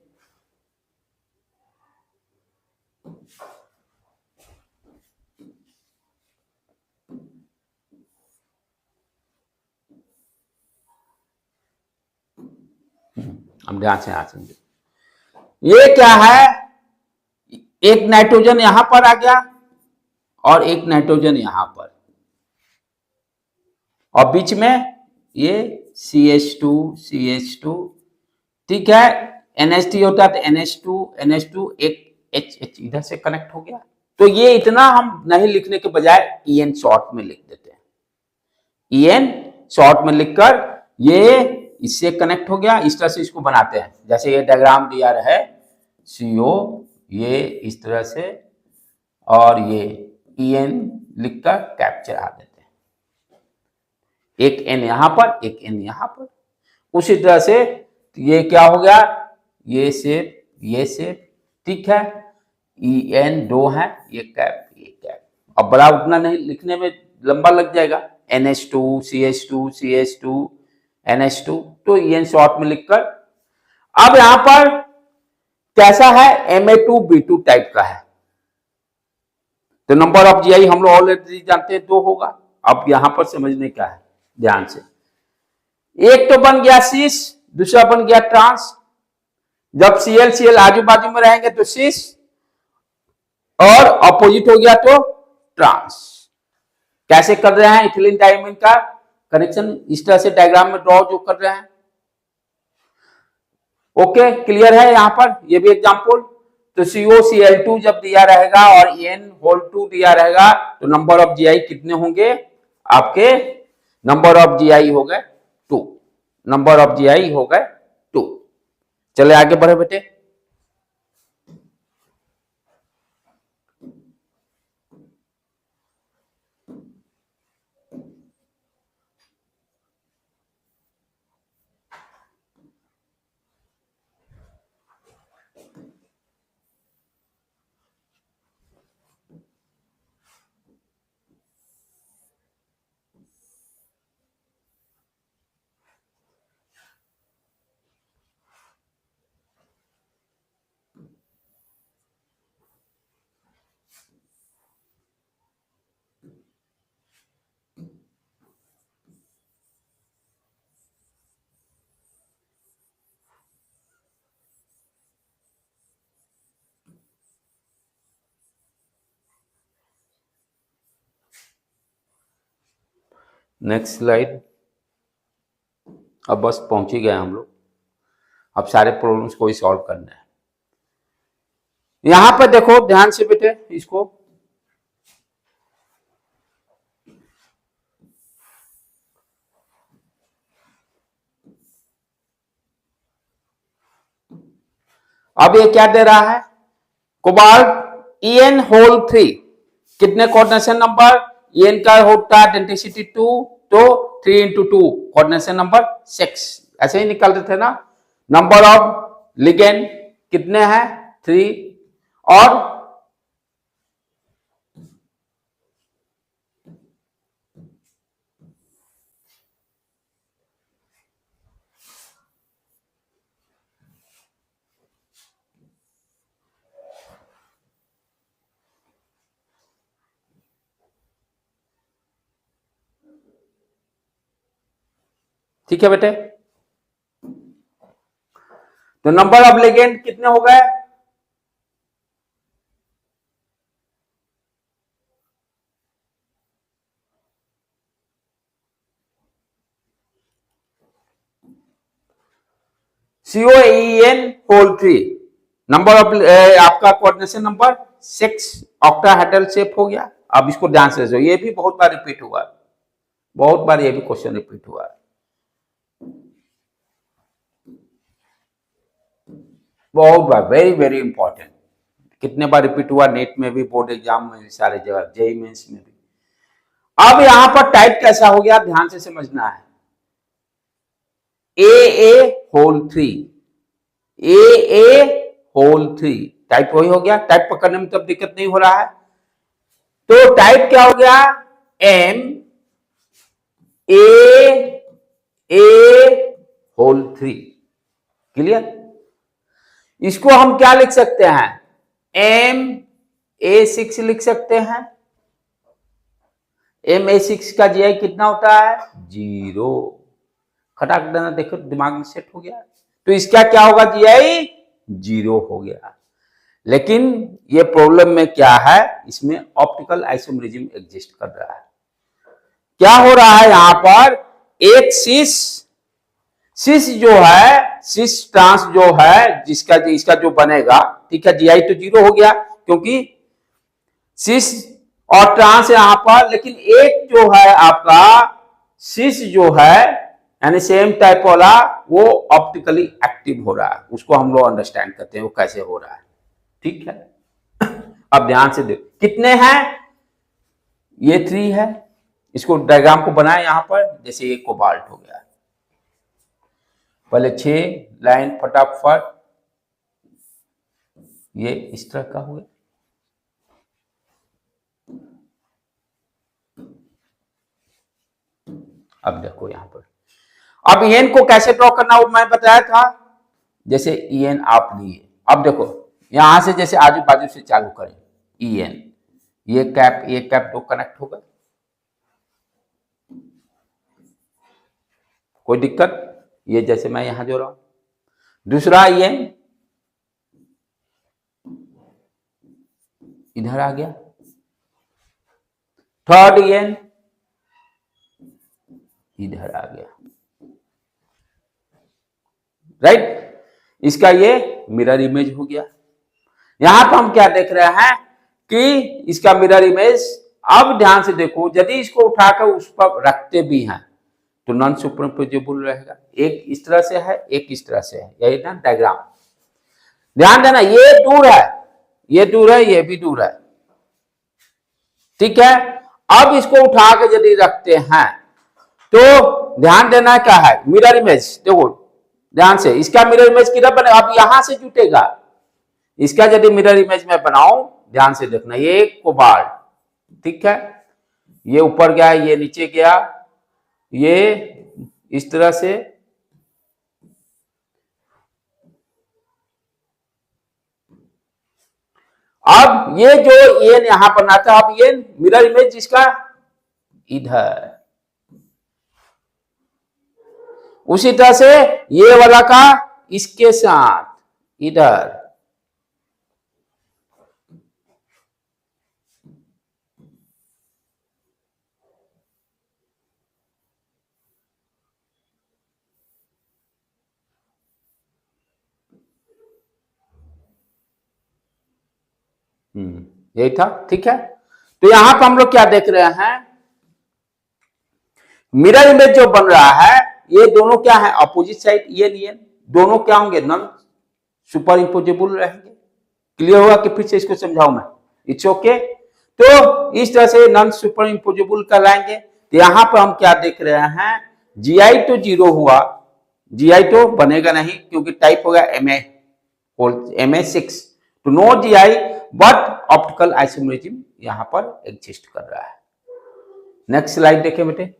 हम ध्यान से यहां समझे, ये क्या है, एक नाइट्रोजन यहां पर आ गया और एक नाइट्रोजन यहां पर, और बीच में ये CH2 ठीक है, NH3 होता है तो NH2 एक H इधर से कनेक्ट हो गया। तो ये इतना हम नहीं लिखने के बजाय EN शॉर्ट में लिख देते हैं, EN शॉर्ट में लिखकर ये इससे कनेक्ट हो गया, इस तरह से इसको बनाते हैं, जैसे ये डायग्राम दिया है CO, ये इस तरह से और ये EN लिखकर कैप चढ़ा देते हैं, एक N यहां पर, एक N यहां पर। उसी तरह से ये क्या हो गया, ये शेप, ठीक है। EN दो है, ये कैप, ये कैप। अब बड़ा उतना नहीं लिखने में लंबा लग जाएगा, NH2 CH2 CH2 NH2, तो EN शॉर्ट में लिखकर। अब यहां पर कैसा है, Ma2B2 टाइप का है, तो नंबर ऑफ GI हम लोग ऑलरेडी जानते हैं 2 होगा। अब यहां पर समझने का है ध्यान से, एक तो बन गया सिस, दूसरा बन गया ट्रांस। जब Cl आजू बाजू में रहेंगे तो सिस, और अपोजिट हो गया तो ट्रांस। कैसे कर रहे हैं इथिलीन डाइमीन का कनेक्शन, इस तरह से डायग्राम में ड्रॉ जो कर रहे हैं। ओके, क्लियर है यहां पर, ये भी एग्जांपल। तो COCl2 जब दिया रहेगा और N2 दिया रहेगा तो नंबर ऑफ GI कितने होंगे आपके, नंबर ऑफ GI हो गए 2, नंबर ऑफ GI हो गए 2। चले आगे बढ़े बेटे। Next slide. अब बस पहुंच ही गए हम लोग, अब सारे प्रॉब्लम्स को ही सॉल्व करना है। यहां पर देखो ध्यान से बेटे, इसको अब ये क्या दे रहा है, कोबाल्ट En3 कितने कोऑर्डिनेशन नंबर, En का होता है डेंसिटी 2, तो 3 into 2 कोऑर्डिनेशन नंबर 6, ऐसे ही निकलते थे ना। नंबर ऑफ लिगेंड कितने हैं 3, और ठीक है बेटे, तो नंबर ऑफ लिगेंड कितने हो गए, COEN3 नंबर ऑफ आपका कोऑर्डिनेशन नंबर 6 ऑक्टाहेड्रल शेप हो गया। अब इसको ध्यान से समझो, ये भी बहुत बार रिपीट हुआ, बहुत बार ये भी क्वेश्चन रिपीट हुआ, बहुत बार, वेरी वेरी इंपॉर्टेंट। कितने बार रिपीट हुआ, नेट में भी, बोर्ड एग्जाम में भी, सारे जगह, जेईई मेंस में भी। अब यहां पर टाइप कैसा हो गया ध्यान से समझना है, AA3, AA3 टाइप वही हो गया, टाइप पकड़ने में तब दिक्कत नहीं हो रहा है। तो टाइप क्या हो गया, MAA3, क्लियर। इसको हम क्या लिख सकते हैं, MA6 लिख सकते हैं। MA6 का GI कितना होता है 0, खटाक देना, देखो दिमाग में सेट हो गया। तो इसका क्या होगा, GI 0 हो गया। लेकिन ये प्रॉब्लम में क्या है, इसमें ऑप्टिकल आइसोमेरिज्म एग्जिस्ट कर रहा है। क्या हो रहा है यहां पर, एक सिस जो है, सिस ट्रांस जो है, जिसका इसका जो बनेगा, ठीक है, GI तो 0 हो गया क्योंकि सिस और ट्रांस यहां पर। लेकिन एक जो है आपका सिस जो है, यानी सेम टाइप वाला, वो ऑप्टिकली एक्टिव हो रहा है, उसको हम लोग अंडरस्टैंड करते हैं वो कैसे हो रहा है, ठीक है। अब ध्यान से देखो कितने हैं, ये 3 है। इसको डायग्राम को बनाए यहां पर, जैसे ये कोबाल्ट हो गया, पहले 6 लाइन फटाफट, ये इस तरह का हुआ। अब देखो यहां पर, अब एन को कैसे ड्रॉ करना वो मैं बताया था, जैसे एन आप लिए, अब देखो यहां से जैसे आजू बाजू से चालू करें, एन, ये कैप दो कनेक्ट होगा, कोई दिक्कत, ये जैसे मैं यहां जोड़ रहा हूं। दूसरा एन इधर आ गया, थर्ड एन इधर आ गया, राइट। इसका ये मिरर इमेज हो गया। यहां पर हम क्या देख रहे हैं कि इसका मिरर इमेज, अब ध्यान से देखो, यदि इसको उठाकर उस पर रखते भी हैं तो नॉन सुपरइम्पोजेबल रहेगा। एक इस तरह से है, एक इस तरह से है, यही ना डायग्राम। ध्यान देना, ये दूर है, ये दूर है, ये भी दूर है, ठीक है। अब इसको उठाकर यदि रखते हैं तो ध्यान देना क्या है, मिरर इमेज देखो ध्यान से, इसका मिरर इमेज किधर बने, अब यहां से जुटेगा। इसका यदि मिरर इमेज में बनाऊं, ध्यान से देखना, ये कोबाल्ट, ठीक है, ये ऊपर गया, ये नीचे गया, ये इस तरह से, अब ये जो एन यहां बना था, अब ये मिरर इमेज इसका इधर, उसी तरह से ये वाला का इसके साथ इधर, यही था, ठीक है। तो यहां पर हम लोग क्या देख रहे हैं, मिरर इमेज जो बन रहा है, ये दोनों क्या है, अपोजिट साइड, ये दोनों क्या होंगे, नॉन सुपर इम्पोजेबल रहेंगे। क्लियर होगा कि फिर से इसको समझाऊं मैं, इट्स ओके। तो इस तरह से नॉन सुपर इम्पोजेबल कहलाएंगे। तो यहां पर हम क्या देख रहे हैं, जीआई तो 0 हुआ, जीआई तो बनेगा नहीं क्योंकि टाइप होगा MA6, तो no GI, but optical isomerism यहां पर एग्जिस्ट कर रहा है। नेक्स्ट स्लाइड देखें बेटे।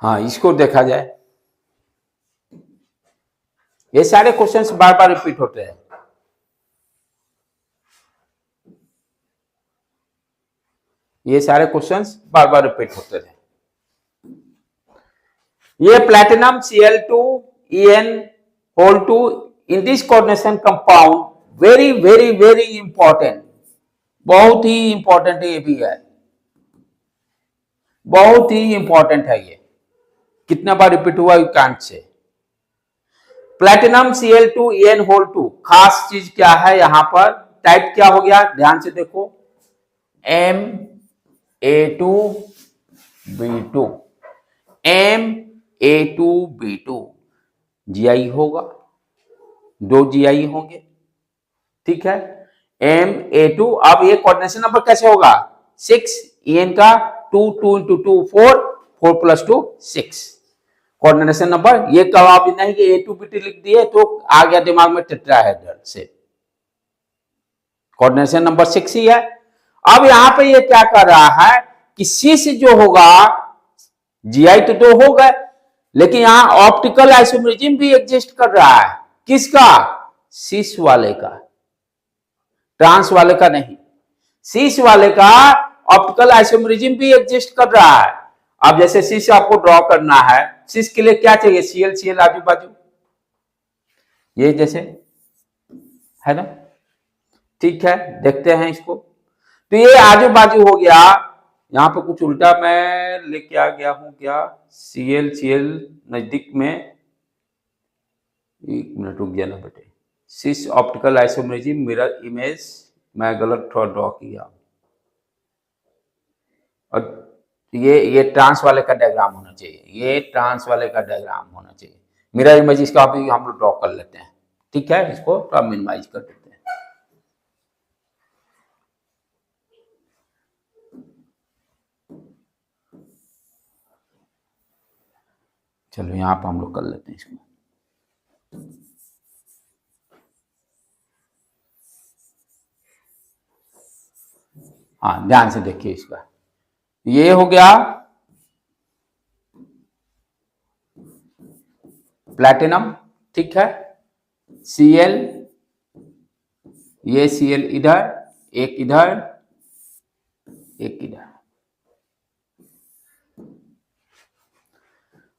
हाँ, इसको देखा जाए, ये सारे क्वेश्चंस बार बार रिपीट होते हैं। ये सारे क्वेश्चंस बार बार रिपीट होते थे। ये platinum Cl2En2 in this coordination compound very very very important, बहुत ही इंपॉर्टेंट ये भी है, बहुत ही इंपॉर्टेंट है ये। कितना बार रिपीट हुआ you can't say. Platinum Cl2En2 खास चीज क्या है यहां पर, टाइप क्या हो गया, ध्यान से देखो, Ma2B2, Ma2B2 जीआई होगा, 2 जीआई होंगे, ठीक है। Ma2, अब ये कोऑर्डिनेशन नंबर कैसे होगा, 6, En का 2, 2 into 2 4, 4 plus 2 6 कोऑर्डिनेशन नंबर। ये कब आप नहीं कि A2B2 लिख दिए तो आ गया दिमाग में टेट्राहेड्रल से, कोऑर्डिनेशन नंबर 6 ही है। अब यहां पे ये क्या कर रहा है कि सिस जो होगा, जीआई तो 2 हो गए, लेकिन यहां ऑप्टिकल आइसोमेरिज्म भी एग्जिस्ट कर रहा है। किसका, सिस वाले का, ट्रांस वाले का नहीं, सिस वाले का ऑप्टिकल आइसोमेरिज्म भी एग्जिस्ट कर रहा है। अब जैसे सिस आपको ड्रॉ करना है, सिस के लिए क्या चाहिए, Cl Cl आजू बाजू, ये जैसे है ना। ठीक है, देखते हैं इसको। तो ये आजू बाजू हो गया। यहाँ पे कुछ उल्टा मैं लेके आ गया हूं क्या, CL नजदीक में, एक मिनट रुक गया ना बेटे। सिस ऑप्टिकल आइसोमेरिज्म मिरर इमेज मैं गलत थोड़ा ड्रॉ किया, और ये ट्रांस वाले का डायग्राम होना चाहिए, ये ट्रांस वाले का डायग्राम होना चाहिए। मिरर इमेज इसका अभी हम लोग ड्रॉ कर लेते हैं। ठीक है, इसको थोड़ा मिनिमाइज कर देते हैं। चलो यहाँ पर हम लोग कर लेते हैं इसको। हाँ, ध्यान से देखिए इसका। ये हो गया प्लैटिनम, ठीक है। Cl, ये Cl इधर, एक इधर, एक इधर।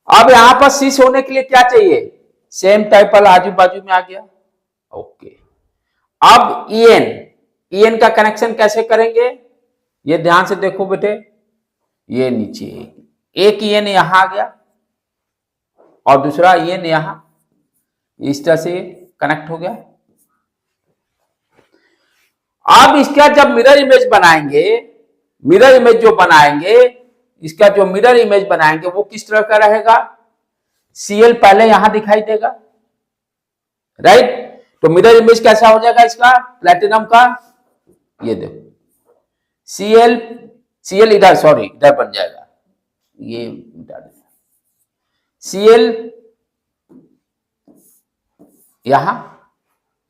अब यहां पर सिस होने के लिए क्या चाहिए, सेम टाइप वाला आजू बाजू में आ गया। ओके, अब EN का कनेक्शन कैसे करेंगे, ये ध्यान से देखो बेटे। ये नीचे एक EN यहां आ गया और दूसरा EN यहां, इस तरह से कनेक्ट हो गया। अब इसका जब मिरर इमेज बनाएंगे, मिरर इमेज जो बनाएंगे, इसका जो मिरर इमेज बनाएंगे वो किस तरह का रहेगा, Cl पहले यहां दिखाई देगा, राइट। तो मिरर इमेज कैसा हो जाएगा इसका, प्लैटिनम का, ये देखो Cl इधर, सॉरी इधर बन जाएगा, ये Cl यहां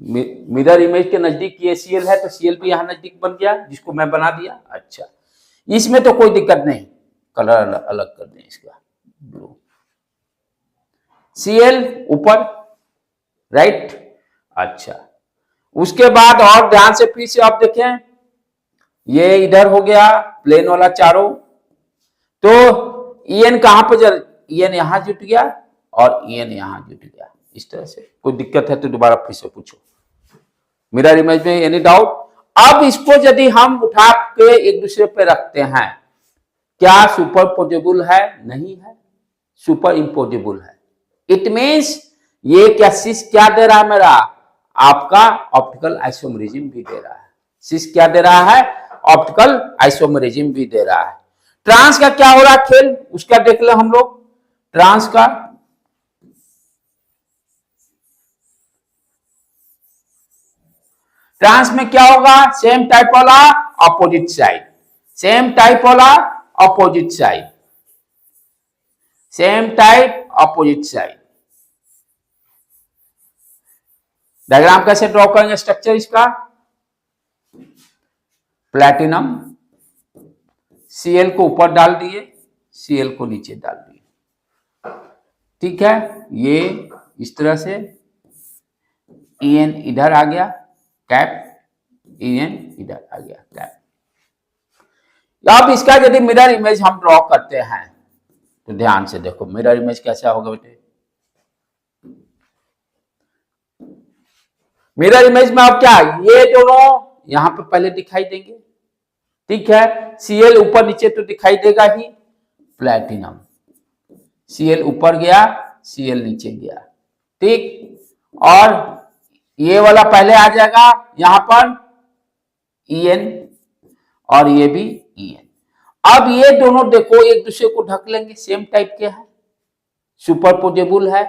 मिरर इमेज के नजदीक ये Cl है, तो Cl भी यहां नजदीक बन गया, जिसको मैं बना दिया। अच्छा, इसमें तो कोई दिक्कत नहीं, कलर अलग कर दें इसका, ब्लू। Cl ऊपर, राइट। अच्छा, उसके बाद और ध्यान से फिर से आप देखें, ये इधर हो गया प्लेन वाला चारों, तो EN कहां पर, EN यहां जुट गया और EN यहां जुट गया, इस तरह से। कोई दिक्कत है तो दोबारा फिर से पूछो, मिरर इमेज में एनी डाउट। अब इसको यदि हम उठा के एक दूसरे पे रखते हैं, क्या सुपरपोजेबल है, नहीं है, सुपर इम्पोजेबल है। इट मींस ये क्या सिस क्या दे रहा है मेरा, आपका ऑप्टिकल आइसोमेरिज्म भी दे रहा है। सिस क्या दे रहा है, ऑप्टिकल आइसोमेरिज्म भी दे रहा है। ट्रांस का क्या हो रहा है खेल, उसका देख ले हम लोग। ट्रांस का ट्रांस में क्या होगा, सेम टाइप वाला अपोजिट साइड, सेम टाइप वाला opposite side, same type opposite side. Diagram कैसे ड्रॉ करेंगे, स्ट्रक्चर इसका, प्लैटिनम Cl को ऊपर डाल दिए, Cl को नीचे डाल दिए, ठीक है। ये इस तरह से En इधर आ गया कैप, En इधर आ गया कैप। अब इसका यदि मिरर इमेज हम ड्रॉ करते हैं तो ध्यान से देखो, मिरर इमेज कैसा होगा बेटे। मिरर इमेज में अब क्या, ये दोनों यहां पे पहले दिखाई देंगे, ठीक है। Cl ऊपर नीचे तो दिखाई देगा ही, प्लैटिनम Cl ऊपर गया, Cl नीचे गया, ठीक। और ये वाला पहले आ जाएगा यहां पर En, और ये भी En। अब ये दोनों देखो एक दूसरे को ढक लेंगे, सेम टाइप के है, सुपरपोजेबल है।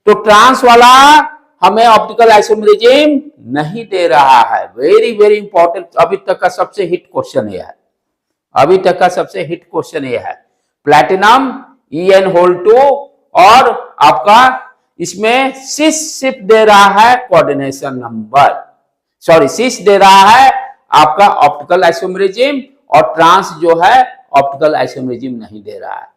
तो ट्रांस वाला हमें ऑप्टिकल आइसोमेरिज्म नहीं दे रहा है। वेरी वेरी इंपॉर्टेंट, अभी तक का सबसे हिट क्वेश्चन यह है, अभी तक का सबसे हिट क्वेश्चन यह है। प्लैटिनम En2 और आपका इसमें सिस सिर्फ दे रहा है कोऑर्डिनेशन नंबर, सॉरी सिस दे रहा है आपका ऑप्टिकल आइसोमेरिज्म, और ट्रांस जो है ऑप्टिकल आइसोमेरिज्म नहीं दे रहा है।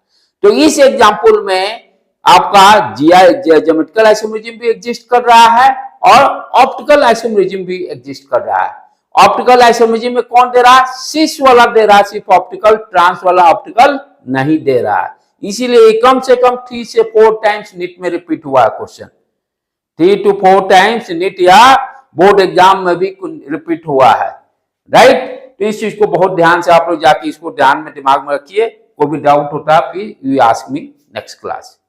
तो इस एग्जांपल में आपका ज्योमेट्रिकल आइसोमेरिज्म भी एग्जिस्ट कर रहा है और ऑप्टिकल आइसोमेरिज्म भी एग्जिस्ट कर रहा है। ऑप्टिकल आइसोमेरिज्म में कौन दे रहा है, सिस वाला दे रहा है सिर्फ ऑप्टिकल, ट्रांस वाला ऑप्टिकल नहीं दे रहा है। इसीलिए कम से कम 3 से 4 टाइम्स नीट में रिपीट हुआ है क्वेश्चन, 3 to 4 टाइम्स नीट या बोर्ड एग्जाम में भी रिपीट हुआ है, राइट। तो इस चीज को बहुत ध्यान से आप लोग जाके इसको ध्यान में दिमाग में रखिए, कोई भी डाउट होता है फिर you ask me next class,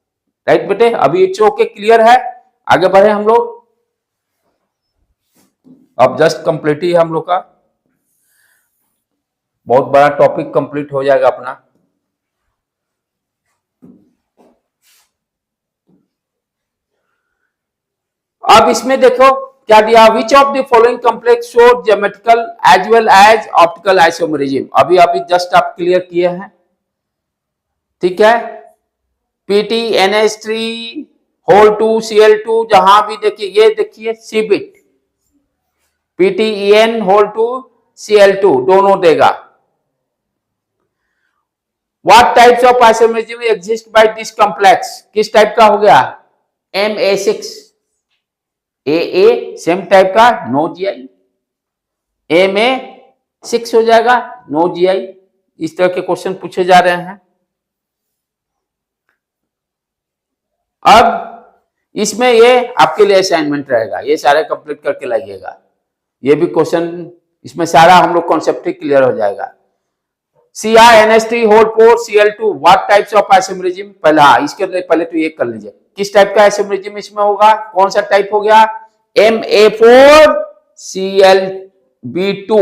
right बेटे। अभी इट्स ओके, क्लियर है, आगे बढ़े हम लोग। अब जस्ट कंप्लीट ही हम लोग का बहुत बड़ा टॉपिक कंप्लीट हो जाएगा अपना। अब इसमें देखो क्या दिया, which of the following complex show geometrical as well as optical isomerism. अभी अभी जस्ट आप क्लियर किए हैं, ठीक है। पीटी NH3 होल 2 Cl2, जहां भी देखिए, ये देखिए सीबिट PTEN होल 2 Cl2 दोनों देगा। What types of isomerism exist by this complex? किस टाइप का हो गया, MA6 AA सेम टाइप का, नो GI, MA6 हो जाएगा, नो GI। इस तरह के क्वेश्चन पूछे जा रहे हैं। अब इसमें ये आपके लिए असाइनमेंट रहेगा, ये सारे कंप्लीट करके लाइएगा। ये भी क्वेश्चन इसमें सारा हम लोग कॉन्सेप्ट ही क्लियर हो जाएगा। CrNH3 whole 4 Cl2 what types of isomerism. पहला इसके पहले तो ये कर लीजिए, किस टाइप का आइसोमेरिज्म इसमें होगा, कौन सा टाइप हो गया, MA4 Cl(B2),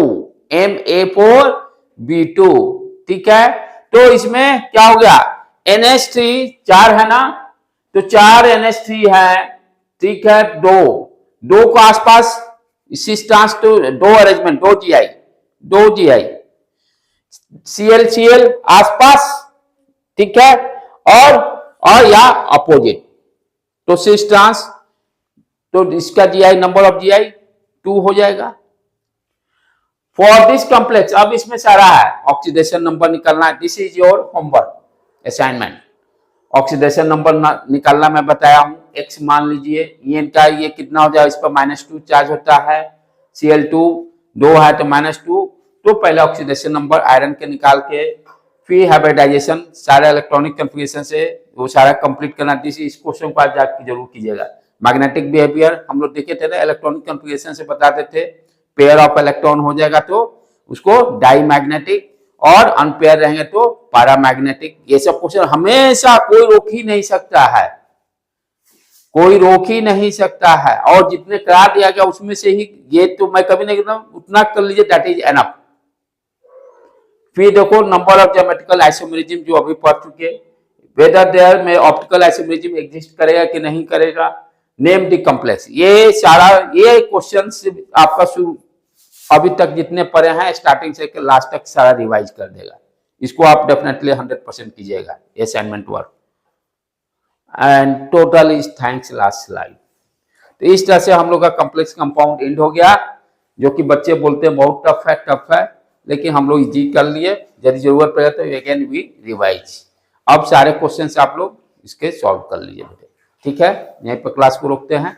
MA4(B2), ठीक है। तो इसमें क्या हो गया, NH3 4 है ना, तो 4 NH3 है, ठीक है। दो को आसपास इसी स्टांस तो दो अरेंजमेंट, दो GI Cl आसपास, ठीक है, और या अपोजिट, तो सिस ट्रांस, तो इसका GI नंबर ऑफ GI 2 हो जाएगा। फॉर दिस कॉम्प्लेक्स, अब इसमें सारा है, ऑक्सीडेशन नंबर निकालना है, this is your homework assignment. Oxidation number निकालना मैं बताया हूं, X मान लीजिए, EN का ये कितना हो जाए, इस पर -2 चार्ज होता है, Cl2 2 है तो -2, तो पहले ऑक्सीडेशन नंबर आयरन के निकाल के फिर हाइब्रिडाइजेशन सारे इलेक्ट्रॉनिक कन्फिगरेशन से वो सारा कंप्लीट करना। इस क्वेश्चन को आज जाकर जरूर कीजिएगा। मैग्नेटिक बिहेवियर हम लोग देखे थे ना, इलेक्ट्रॉनिक कन्फिगरेशन से बताते थे, पेयर ऑफ इलेक्ट्रॉन हो जाएगा तो उसको डाईमैग्नेटिक, और अनपेयर रहेंगे तो पैरामैग्नेटिक। ये सब क्वेश्चन हमेशा कोई रोक ही नहीं सकता है, कोई रोक ही नहीं सकता है, और जितने करा दिया गया उसमें से ही, ये तो मैं कभी नहीं कहता उतना कर लीजिए, दैट इज एनफ। फिर देखो नंबर ऑफ ज्योमेट्रिकल आइसोमेरिज्म जो अभी पढ़ चुके, वेदर देयर में ऑप्टिकल आइसोमेरिज्म एग्जिस्ट करेगा कि नहीं करेगा, नेम द कॉम्प्लेक्स। ये सारा ये क्वेश्चन आपका अभी तक जितने पढ़े हैं स्टार्टिंग से लास्ट तक सारा रिवाइज कर देगा। इसको आप डेफिनेटली 100% कीजिएगा assignment work. And total is thanks last slide. तो इस तरह से हम लोग का कॉम्प्लेक्स कंपाउंड एंड हो गया, जो कि बच्चे बोलते हैं बहुत टफ है, लेकिन हम लोग इजी कर लिए। यदि जरूरत पड़े तो अगेन वी रिवाइज। अब सारे क्वेश्चंस आप लोग इसके सॉल्व कर लीजिए बेटे, ठीक है। यहीं पर क्लास को रोकते हैं।